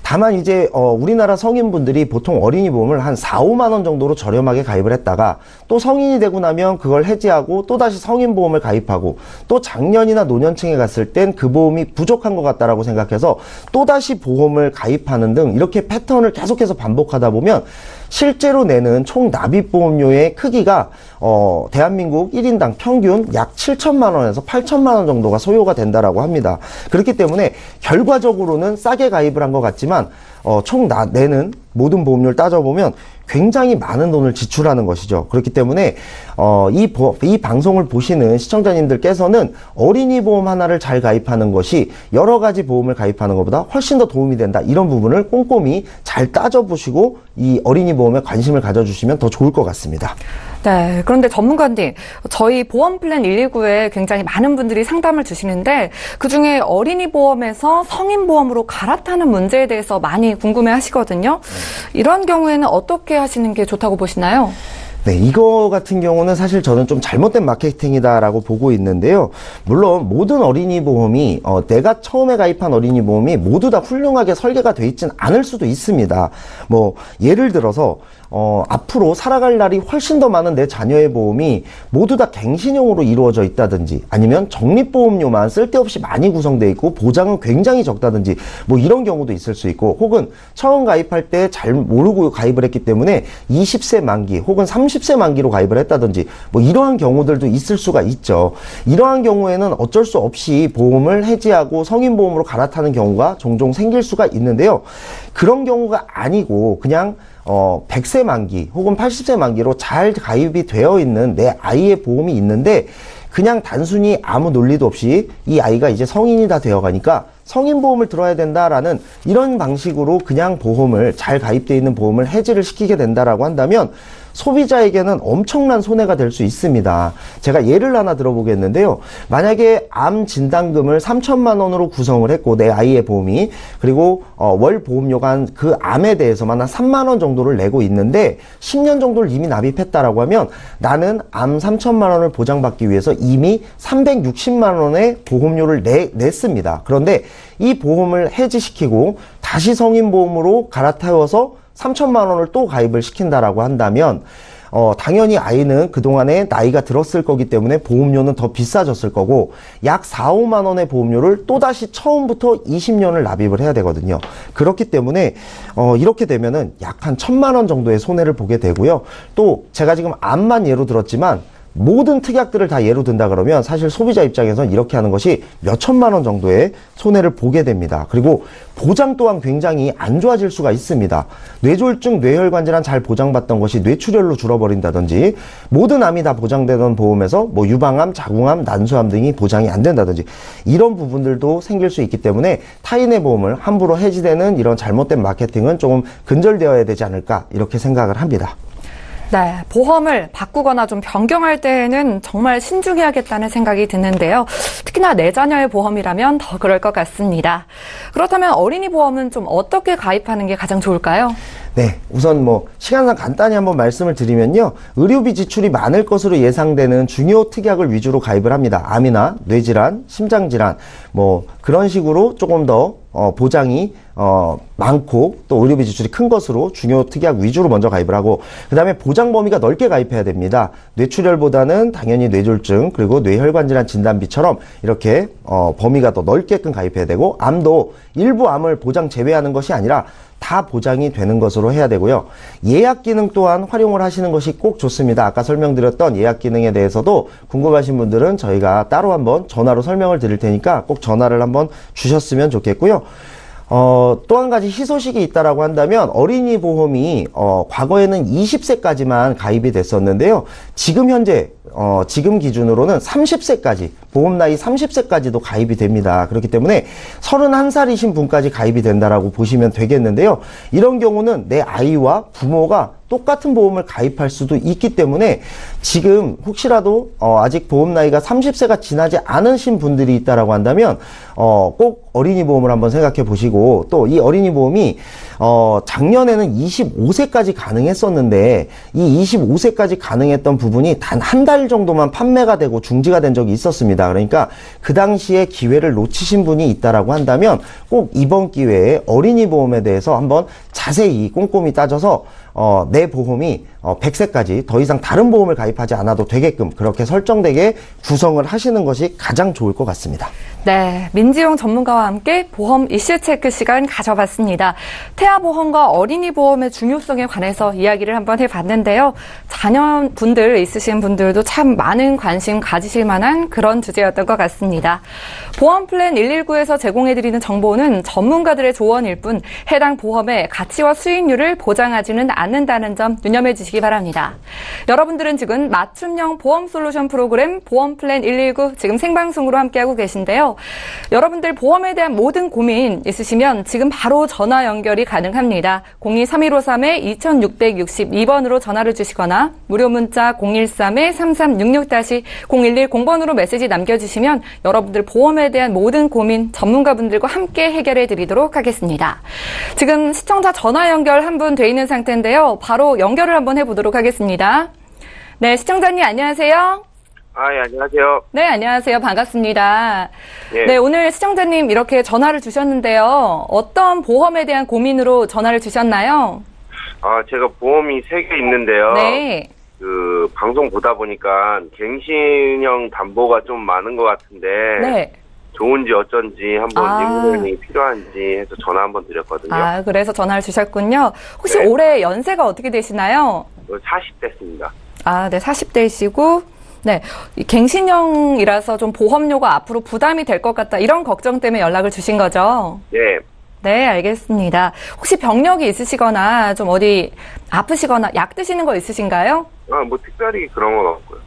Speaker 4: 다만 이제 우리나라 성인분들이 보통 어린이 보험을 한 4, 5만 원 정도로 저렴하게 가입을 했다가 또 성인이 되고 나면 그걸 해지하고 또다시 성인보험을 가입하고 또 장년이나 노년층에 갔을 땐 그 보험이 부족한 것 같다라고 생각해서 또다시 보험을 가입하는 등 이렇게 패턴을 계속해서 반복하다 보면 실제로 내는 총 납입보험료의 크기가 대한민국 1인당 평균 약 7천만 원에서 8천만 원 정도가 소요가 된다라고 합니다. 그렇기 때문에 결과적으로는 싸게 가입을 한 것 같지만 총 내는 모든 보험료를 따져보면 굉장히 많은 돈을 지출하는 것이죠. 그렇기 때문에 이 방송을 보시는 시청자님들께서는 어린이 보험 하나를 잘 가입하는 것이 여러 가지 보험을 가입하는 것보다 훨씬 더 도움이 된다. 이런 부분을 꼼꼼히 잘 따져보시고 이 어린이 보험에 관심을 가져주시면 더 좋을 것 같습니다.
Speaker 2: 네, 그런데 전문가님, 저희 보험 플랜 119에 굉장히 많은 분들이 상담을 주시는데 그중에 어린이 보험에서 성인 보험으로 갈아타는 문제에 대해서 많이 궁금해 하시거든요. 이런 경우에는 어떻게 하시는 게 좋다고 보시나요?
Speaker 4: 네, 이거 같은 경우는 사실 저는 좀 잘못된 마케팅이다라고 보고 있는데요. 물론 모든 어린이 보험이 내가 처음에 가입한 어린이 보험이 모두 다 훌륭하게 설계가 돼 있진 않을 수도 있습니다. 뭐 예를 들어서 앞으로 살아갈 날이 훨씬 더 많은 내 자녀의 보험이 모두 다 갱신형으로 이루어져 있다든지, 아니면 적립보험료만 쓸데없이 많이 구성되어 있고 보장은 굉장히 적다든지, 뭐 이런 경우도 있을 수 있고, 혹은 처음 가입할 때 잘 모르고 가입을 했기 때문에 20세 만기 혹은 30세 만기로 가입을 했다든지, 뭐 이러한 경우들도 있을 수가 있죠. 이러한 경우에는 어쩔 수 없이 보험을 해지하고 성인보험으로 갈아타는 경우가 종종 생길 수가 있는데요. 그런 경우가 아니고 그냥 100세 만기 혹은 80세 만기로 잘 가입이 되어 있는 내 아이의 보험이 있는데, 그냥 단순히 아무 논리도 없이 이 아이가 이제 성인이 다 되어 가니까 성인보험을 들어야 된다라는 이런 방식으로 그냥 보험을, 잘 가입되어 있는 보험을 해지를 시키게 된다라고 한다면 소비자에게는 엄청난 손해가 될 수 있습니다. 제가 예를 하나 들어보겠는데요. 만약에 암 진단금을 3천만 원으로 구성을 했고, 내 아이의 보험이, 그리고 월 보험료가 그 암에 대해서만 한 3만 원 정도를 내고 있는데 10년 정도를 이미 납입했다라고 하면, 나는 암 3천만 원을 보장받기 위해서 이미 360만 원의 보험료를 냈습니다. 그런데 이 보험을 해지시키고 다시 성인보험으로 갈아타워서 3천만 원을 또 가입을 시킨다라고 한다면, 당연히 아이는 그동안에 나이가 들었을 거기 때문에 보험료는 더 비싸졌을 거고, 약 4, 5만 원의 보험료를 또다시 처음부터 20년을 납입을 해야 되거든요. 그렇기 때문에 이렇게 되면은 약 한 1,000만 원 정도의 손해를 보게 되고요. 또 제가 지금 암만 예로 들었지만 모든 특약들을 다 예로 든다 그러면 사실 소비자 입장에선 이렇게 하는 것이 몇 천만 원 정도의 손해를 보게 됩니다. 그리고 보장 또한 굉장히 안 좋아질 수가 있습니다. 뇌졸중, 뇌혈관 질환 잘 보장받던 것이 뇌출혈로 줄어버린다든지, 모든 암이 다 보장되던 보험에서 뭐 유방암, 자궁암, 난소암 등이 보장이 안 된다든지, 이런 부분들도 생길 수 있기 때문에 타인의 보험을 함부로 해지되는 이런 잘못된 마케팅은 조금 근절되어야 되지 않을까, 이렇게 생각을 합니다.
Speaker 2: 네, 보험을 바꾸거나 좀 변경할 때에는 정말 신중해야겠다는 생각이 드는데요. 특히나 내 자녀의 보험이라면 더 그럴 것 같습니다. 그렇다면 어린이 보험은 좀 어떻게 가입하는 게 가장 좋을까요?
Speaker 4: 네, 우선 뭐 시간상 간단히 한번 말씀을 드리면요, 의료비 지출이 많을 것으로 예상되는 중요 특약을 위주로 가입을 합니다. 암이나 뇌질환, 심장질환, 뭐 그런 식으로 조금 더 보장이 많고 또 의료비 지출이 큰 것으로 중요 특약 위주로 먼저 가입을 하고, 그 다음에 보장 범위가 넓게 가입해야 됩니다. 뇌출혈보다는 당연히 뇌졸중, 그리고 뇌혈관 질환 진단비처럼 이렇게 범위가 더 넓게끔 가입해야 되고, 암도 일부 암을 보장 제외하는 것이 아니라 다 보장이 되는 것으로 해야 되고요. 예약 기능 또한 활용을 하시는 것이 꼭 좋습니다. 아까 설명드렸던 예약 기능에 대해서도 궁금하신 분들은 저희가 따로 한번 전화로 설명을 드릴 테니까 꼭 전화를 한번 주셨으면 좋겠고요. 또 한 가지 희소식이 있다라고 한다면, 어린이 보험이 과거에는 20세까지만 가입이 됐었는데요. 지금 현재 지금 기준으로는 30세까지, 보험 나이 30세까지도 가입이 됩니다. 그렇기 때문에 31살이신 분까지 가입이 된다라고 보시면 되겠는데요. 이런 경우는 내 아이와 부모가 똑같은 보험을 가입할 수도 있기 때문에, 지금 혹시라도 아직 보험 나이가 30세가 지나지 않으신 분들이 있다라고 한다면 꼭 어린이 보험을 한번 생각해 보시고, 또 이 어린이 보험이 작년에는 25세까지 가능했었는데, 이 25세까지 가능했던 부분이 단 한 달 정도만 판매가 되고 중지가 된 적이 있었습니다. 그러니까 그 당시에 기회를 놓치신 분이 있다라고 한다면 꼭 이번 기회에 어린이 보험에 대해서 한번 자세히 꼼꼼히 따져서 내 보험이 100세까지 더 이상 다른 보험을 가입하지 않아도 되게끔 그렇게 설정되게 구성을 하시는 것이 가장 좋을 것 같습니다.
Speaker 2: 네, 민지용 전문가와 함께 보험 이슈 체크 시간 가져봤습니다. 태아보험과 어린이 보험의 중요성에 관해서 이야기를 한번 해봤는데요. 자녀분들 있으신 분들도 참 많은 관심 가지실 만한 그런 주제였던 것 같습니다. 보험 플랜 119에서 제공해드리는 정보는 전문가들의 조언일 뿐 해당 보험의 가치와 수익률을 보장하지는 않는다는 점 유념해 주시기 바랍니다. 여러분들은 지금 맞춤형 보험 솔루션 프로그램 보험 플랜 119 지금 생방송으로 함께하고 계신데요. 여러분들 보험에 대한 모든 고민 있으시면 지금 바로 전화 연결이 가능합니다. 02-3153-2662번으로 전화를 주시거나 무료 문자 013-3366-0110번으로 메시지 남겨주시면 여러분들 보험에 대한 모든 고민 전문가분들과 함께 해결해 드리도록 하겠습니다. 지금 시청자 전화 연결 한 분 돼 있는 상태인데요. 있는데요. 바로 연결을 한번 해보도록 하겠습니다. 네, 시청자님 안녕하세요.
Speaker 5: 예, 안녕하세요.
Speaker 2: 네, 안녕하세요. 반갑습니다.
Speaker 5: 예.
Speaker 2: 네, 오늘 시청자님 이렇게 전화를 주셨는데요. 어떤 보험에 대한 고민으로 전화를 주셨나요?
Speaker 5: 제가 보험이 3개 있는데요.
Speaker 2: 네.
Speaker 5: 그, 방송 보다 보니까 갱신형 담보가 좀 많은 것 같은데.
Speaker 2: 네.
Speaker 5: 좋은지 어쩐지 한번 리모델링이 필요한지 해서 전화 한번 드렸거든요.
Speaker 2: 그래서 전화를 주셨군요. 혹시
Speaker 5: 네.
Speaker 2: 올해 연세가 어떻게 되시나요?
Speaker 5: 40대입니다.
Speaker 2: 네, 40대이시고, 네, 이 갱신형이라서 좀 보험료가 앞으로 부담이 될 것 같다. 이런 걱정 때문에 연락을 주신 거죠?
Speaker 5: 네.
Speaker 2: 네, 알겠습니다. 혹시 병력이 있으시거나 좀 어디 아프시거나 약 드시는 거 있으신가요?
Speaker 5: 뭐 특별히 그런 건 없고요.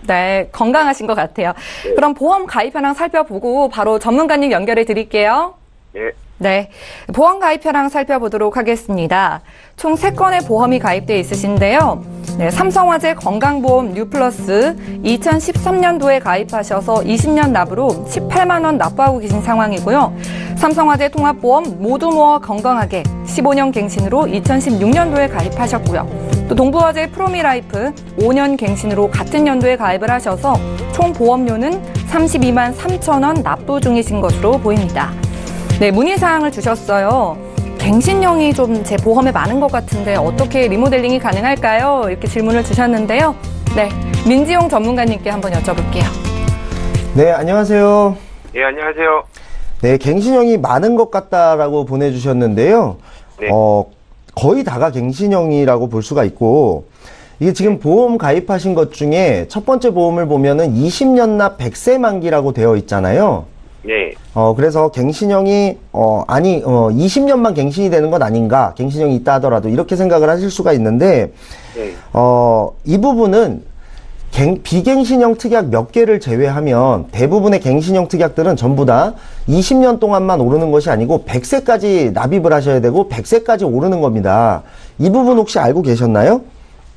Speaker 2: 네, 건강하신 것 같아요.
Speaker 5: 네.
Speaker 2: 그럼 보험 가입 현황 살펴보고 바로 전문가님 연결해 드릴게요.
Speaker 5: 네.
Speaker 2: 네, 보험 가입 현황 살펴보도록 하겠습니다. 총 3건의 보험이 가입되어 있으신데요. 네, 삼성화재 건강보험 뉴플러스 2013년도에 가입하셔서 20년 납으로 18만 원 납부하고 계신 상황이고요. 삼성화재 통합보험 모두 모아 건강하게 15년 갱신으로 2016년도에 가입하셨고요. 또 동부화재 프로미라이프 5년 갱신으로 같은 연도에 가입을 하셔서 총 보험료는 32만 3천 원 납부 중이신 것으로 보입니다. 네, 문의사항을 주셨어요. 갱신형이 좀 제 보험에 많은 것 같은데 어떻게 리모델링이 가능할까요? 이렇게 질문을 주셨는데요. 네, 민지용 전문가님께 한번 여쭤볼게요.
Speaker 4: 네, 안녕하세요.
Speaker 5: 예, 안녕하세요.
Speaker 4: 네, 갱신형이 많은 것 같다라고 보내주셨는데요.
Speaker 5: 네.
Speaker 4: 거의 다가 갱신형이라고 볼 수가 있고, 이게 지금 보험 가입하신 것 중에 첫 번째 보험을 보면은 20년 납 100세 만기라고 되어 있잖아요.
Speaker 5: 네.
Speaker 4: 그래서 갱신형이, 20년만 갱신이 되는 건 아닌가, 갱신형이 있다 하더라도 이렇게 생각을 하실 수가 있는데,
Speaker 5: 네.
Speaker 4: 이 부분은 비갱신형 특약 몇 개를 제외하면 대부분의 갱신형 특약들은 전부 다 20년 동안만 오르는 것이 아니고 100세까지 납입을 하셔야 되고 100세까지 오르는 겁니다. 이 부분 혹시 알고 계셨나요?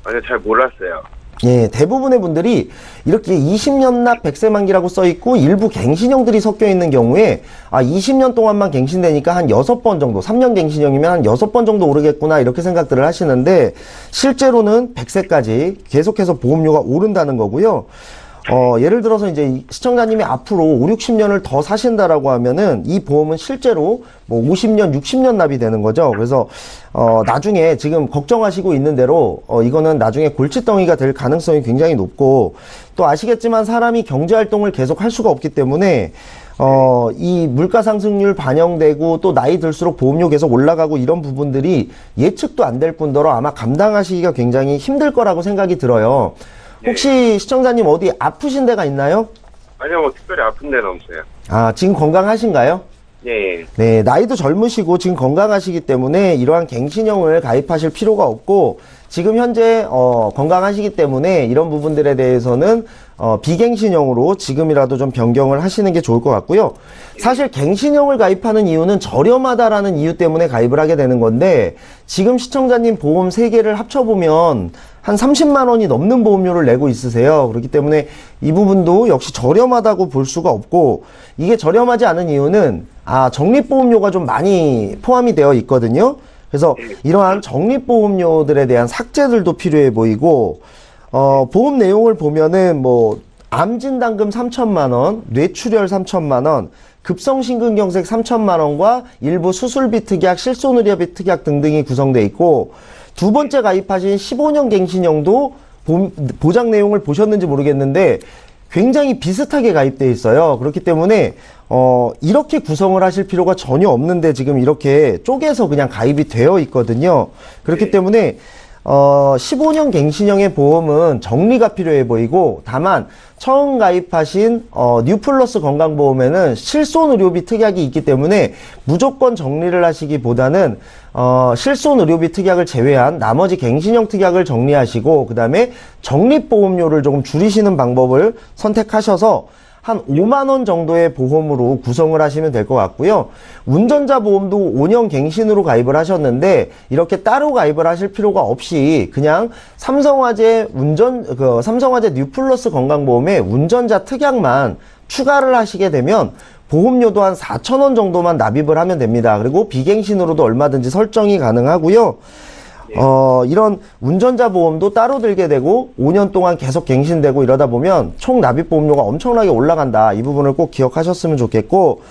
Speaker 5: 아니요, 잘 몰랐어요.
Speaker 4: 예, 대부분의 분들이 이렇게 20년 납 100세 만기라고 써 있고 일부 갱신형들이 섞여 있는 경우에 20년 동안만 갱신되니까 한 6번 정도, 3년 갱신형이면 한 6번 정도 오르겠구나 이렇게 생각들을 하시는데 실제로는 100세까지 계속해서 보험료가 오른다는 거고요. 예를 들어서 이제 시청자님이 앞으로 5, 60년을 더 사신다라고 하면은 이 보험은 실제로 뭐 50년, 60년 납이 되는 거죠. 그래서 나중에 지금 걱정하시고 있는 대로 이거는 나중에 골칫덩이가 될 가능성이 굉장히 높고 또 아시겠지만 사람이 경제 활동을 계속 할 수가 없기 때문에 이 물가 상승률 반영되고 또 나이 들수록 보험료 계속 올라가고 이런 부분들이 예측도 안 될 뿐더러 아마 감당하시기가 굉장히 힘들 거라고 생각이 들어요. 혹시 시청자님 어디 아프신 데가 있나요?
Speaker 5: 아니요, 뭐 특별히 아픈 데는 없어요.
Speaker 4: 지금 건강하신가요?
Speaker 5: 예.
Speaker 4: 네, 나이도 젊으시고 지금 건강하시기 때문에 이러한 갱신형을 가입하실 필요가 없고 지금 현재 건강하시기 때문에 이런 부분들에 대해서는 비갱신형으로 지금이라도 좀 변경을 하시는 게 좋을 것 같고요. 사실 갱신형을 가입하는 이유는 저렴하다라는 이유 때문에 가입을 하게 되는 건데 지금 시청자님 보험 3개를 합쳐보면 한 30만 원이 넘는 보험료를 내고 있으세요. 그렇기 때문에 이 부분도 역시 저렴하다고 볼 수가 없고 이게 저렴하지 않은 이유는 적립보험료가 좀 많이 포함이 되어 있거든요. 그래서 이러한 적립보험료들에 대한 삭제들도 필요해 보이고 보험 내용을 보면은 뭐 암진단금 3천만 원, 뇌출혈 3천만 원, 급성심근경색 3천만 원과 일부 수술비 특약, 실손의료비 특약 등등이 구성되어 있고 두 번째 가입하신 15년 갱신형도 보장 내용을 보셨는지 모르겠는데 굉장히 비슷하게 가입되어 있어요. 그렇기 때문에 이렇게 구성을 하실 필요가 전혀 없는데 지금 이렇게 쪼개서 그냥 가입이 되어 있거든요. 그렇기 때문에 15년 갱신형의 보험은 정리가 필요해 보이고 다만 처음 가입하신 뉴플러스 건강보험에는 실손의료비 특약이 있기 때문에 무조건 정리를 하시기보다는 실손의료비 특약을 제외한 나머지 갱신형 특약을 정리하시고 그 다음에 적립보험료를 조금 줄이시는 방법을 선택하셔서 한 5만 원 정도의 보험으로 구성을 하시면 될 것 같고요. 운전자 보험도 5년 갱신으로 가입을 하셨는데 이렇게 따로 가입을 하실 필요가 없이 그냥 삼성화재 삼성화재 뉴플러스 건강보험에 운전자 특약만 추가를 하시게 되면 보험료도 한 4,000원 정도만 납입을 하면 됩니다. 그리고 비갱신으로도 얼마든지 설정이 가능하고요. 이런 운전자 보험도 따로 들게 되고 5년 동안 계속 갱신되고 이러다 보면 총 납입 보험료가 엄청나게 올라간다. 이 부분을 꼭 기억하셨으면 좋겠고,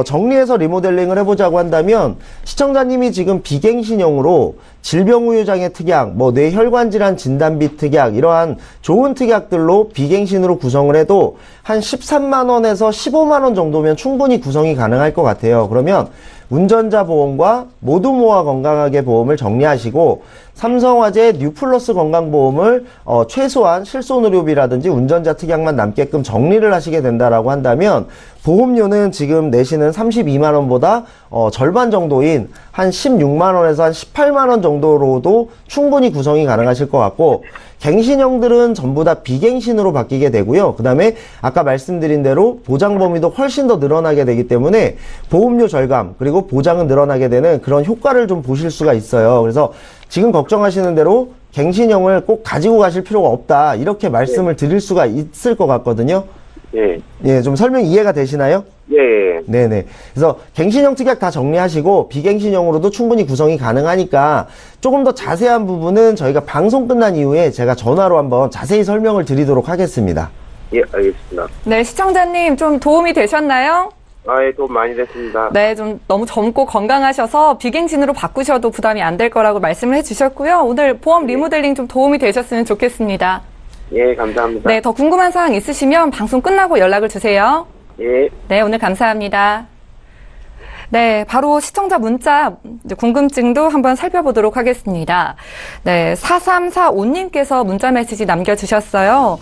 Speaker 4: 정리해서 리모델링을 해보자고 한다면 시청자님이 지금 비갱신형으로 질병우유장애 특약, 뇌혈관 질환 진단비 특약, 이러한 좋은 특약들로 비갱신으로 구성을 해도 한 13만 원에서 15만 원 정도면 충분히 구성이 가능할 것 같아요. 그러면 운전자 보험과 모두 모아 건강하게 보험을 정리하시고 삼성화재 뉴플러스 건강보험을 최소한 실손의료비라든지 운전자 특약만 남게끔 정리를 하시게 된다라고 한다면 보험료는 지금 내시는 32만 원보다 절반 정도인 한 16만 원에서 한 18만 원 정도로도 충분히 구성이 가능하실 것 같고, 갱신형들은 전부 다 비갱신으로 바뀌게 되고요. 그 다음에 아까 말씀드린 대로 보장 범위도 훨씬 더 늘어나게 되기 때문에 보험료 절감 그리고 보장은 늘어나게 되는 그런 효과를 좀 보실 수가 있어요. 그래서 지금 걱정하시는 대로 갱신형을 꼭 가지고 가실 필요가 없다, 이렇게 말씀을 드릴 수가 있을 것 같거든요. 예, 좀 설명 이해가 되시나요? 네네. 그래서 갱신형 특약 다 정리하시고 비갱신형으로도 충분히 구성이 가능하니까 조금 더 자세한 부분은 저희가 방송 끝난 이후에 제가 전화로 한번 자세히 설명을 드리도록 하겠습니다.
Speaker 5: 예, 알겠습니다.
Speaker 2: 네, 시청자님 좀 도움이 되셨나요?
Speaker 5: 예, 도움 많이 됐습니다.
Speaker 2: 네, 좀 너무 젊고 건강하셔서 비갱신으로 바꾸셔도 부담이 안 될 거라고 말씀을 해주셨고요. 오늘 보험 리모델링 좀 도움이 되셨으면 좋겠습니다.
Speaker 5: 예, 감사합니다.
Speaker 2: 네, 더 궁금한 사항 있으시면 방송 끝나고 연락을 주세요.
Speaker 5: 예.
Speaker 2: 네, 오늘 감사합니다. 네, 바로 시청자 문자 궁금증도 한번 살펴보도록 하겠습니다. 네, 4345님께서 문자 메시지 남겨주셨어요.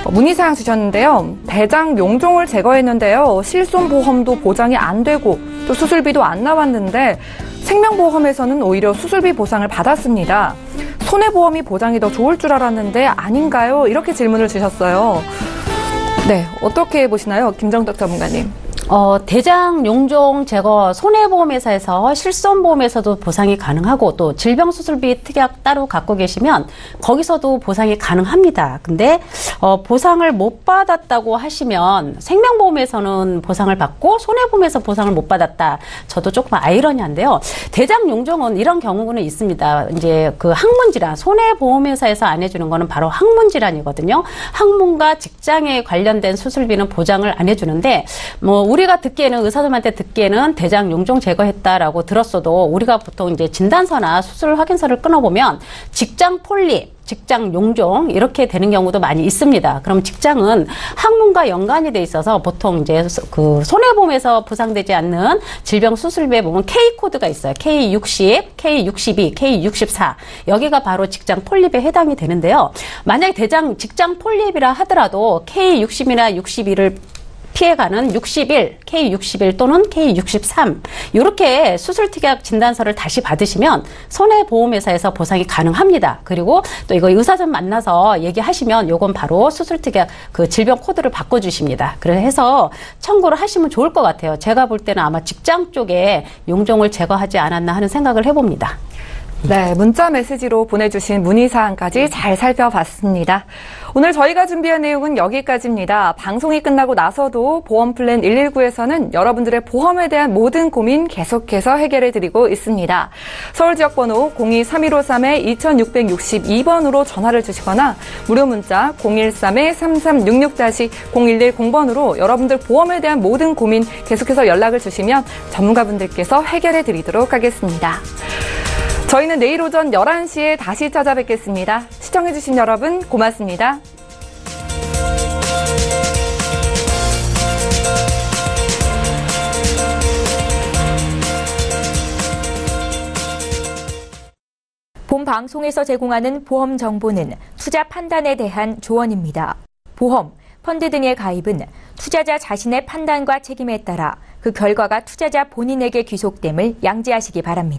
Speaker 2: 문의사항 주셨는데요. 대장 용종을 제거했는데요. 실손보험도 보장이 안 되고 또 수술비도 안 나왔는데 생명보험에서는 오히려 수술비 보상을 받았습니다. 손해보험이 보장이 더 좋을 줄 알았는데 아닌가요? 이렇게 질문을 주셨어요. 네, 어떻게 보시나요? 김정덕 전문가님.
Speaker 3: 대장 용종 제거 손해보험회사에서 실손보험에서도 보상이 가능하고 또 질병수술비 특약 따로 갖고 계시면 거기서도 보상이 가능합니다. 근데 보상을 못 받았다고 하시면 생명보험에서는 보상을 받고 손해보험에서 보상을 못 받았다. 저도 조금 아이러니한데요. 대장 용종은 이런 경우는 있습니다. 이제 그 항문질환, 손해보험회사에서 안 해주는 거는 바로 항문질환이거든요. 항문과 직장에 관련된 수술비는 보장을 안 해주는데 우리가 듣기에는 의사들한테 듣기에는 대장 용종 제거했다라고 들었어도 우리가 보통 이제 진단서나 수술 확인서를 끊어보면 직장 폴립, 직장 용종 이렇게 되는 경우도 많이 있습니다. 그럼 직장은 항문과 연관이 돼 있어서 보통 이제 그 손해보험에서 보상되지 않는 질병 수술비에 보면 K 코드가 있어요. K60, K62, K64 여기가 바로 직장 폴립에 해당이 되는데요. 만약에 대장 직장 폴립이라 하더라도 K60이나 62를 피해가는 61, K61 또는 K63 이렇게 수술특약 진단서를 다시 받으시면 손해보험회사에서 보상이 가능합니다. 그리고 또 이거 의사선 만나서 얘기하시면 요건 바로 수술특약 그 질병 코드를 바꿔주십니다. 그래서 청구를 하시면 좋을 것 같아요. 제가 볼 때는 아마 직장 쪽에 용종을 제거하지 않았나 하는 생각을 해봅니다.
Speaker 2: 네, 문자 메시지로 보내주신 문의사항까지 잘 살펴봤습니다. 오늘 저희가 준비한 내용은 여기까지입니다. 방송이 끝나고 나서도 보험플랜 119에서는 여러분들의 보험에 대한 모든 고민 계속해서 해결해드리고 있습니다. 서울지역번호 02-3153-2662번으로 전화를 주시거나 무료 문자 013-3366-0110번으로 여러분들 보험에 대한 모든 고민 계속해서 연락을 주시면 전문가분들께서 해결해드리도록 하겠습니다. 저희는 내일 오전 11시에 다시 찾아뵙겠습니다. 시청해주신 여러분 고맙습니다.
Speaker 1: 본 방송에서 제공하는 보험 정보는 투자 판단에 대한 조언입니다. 보험, 펀드 등의 가입은 투자자 자신의 판단과 책임에 따라 그 결과가 투자자 본인에게 귀속됨을 양지하시기 바랍니다.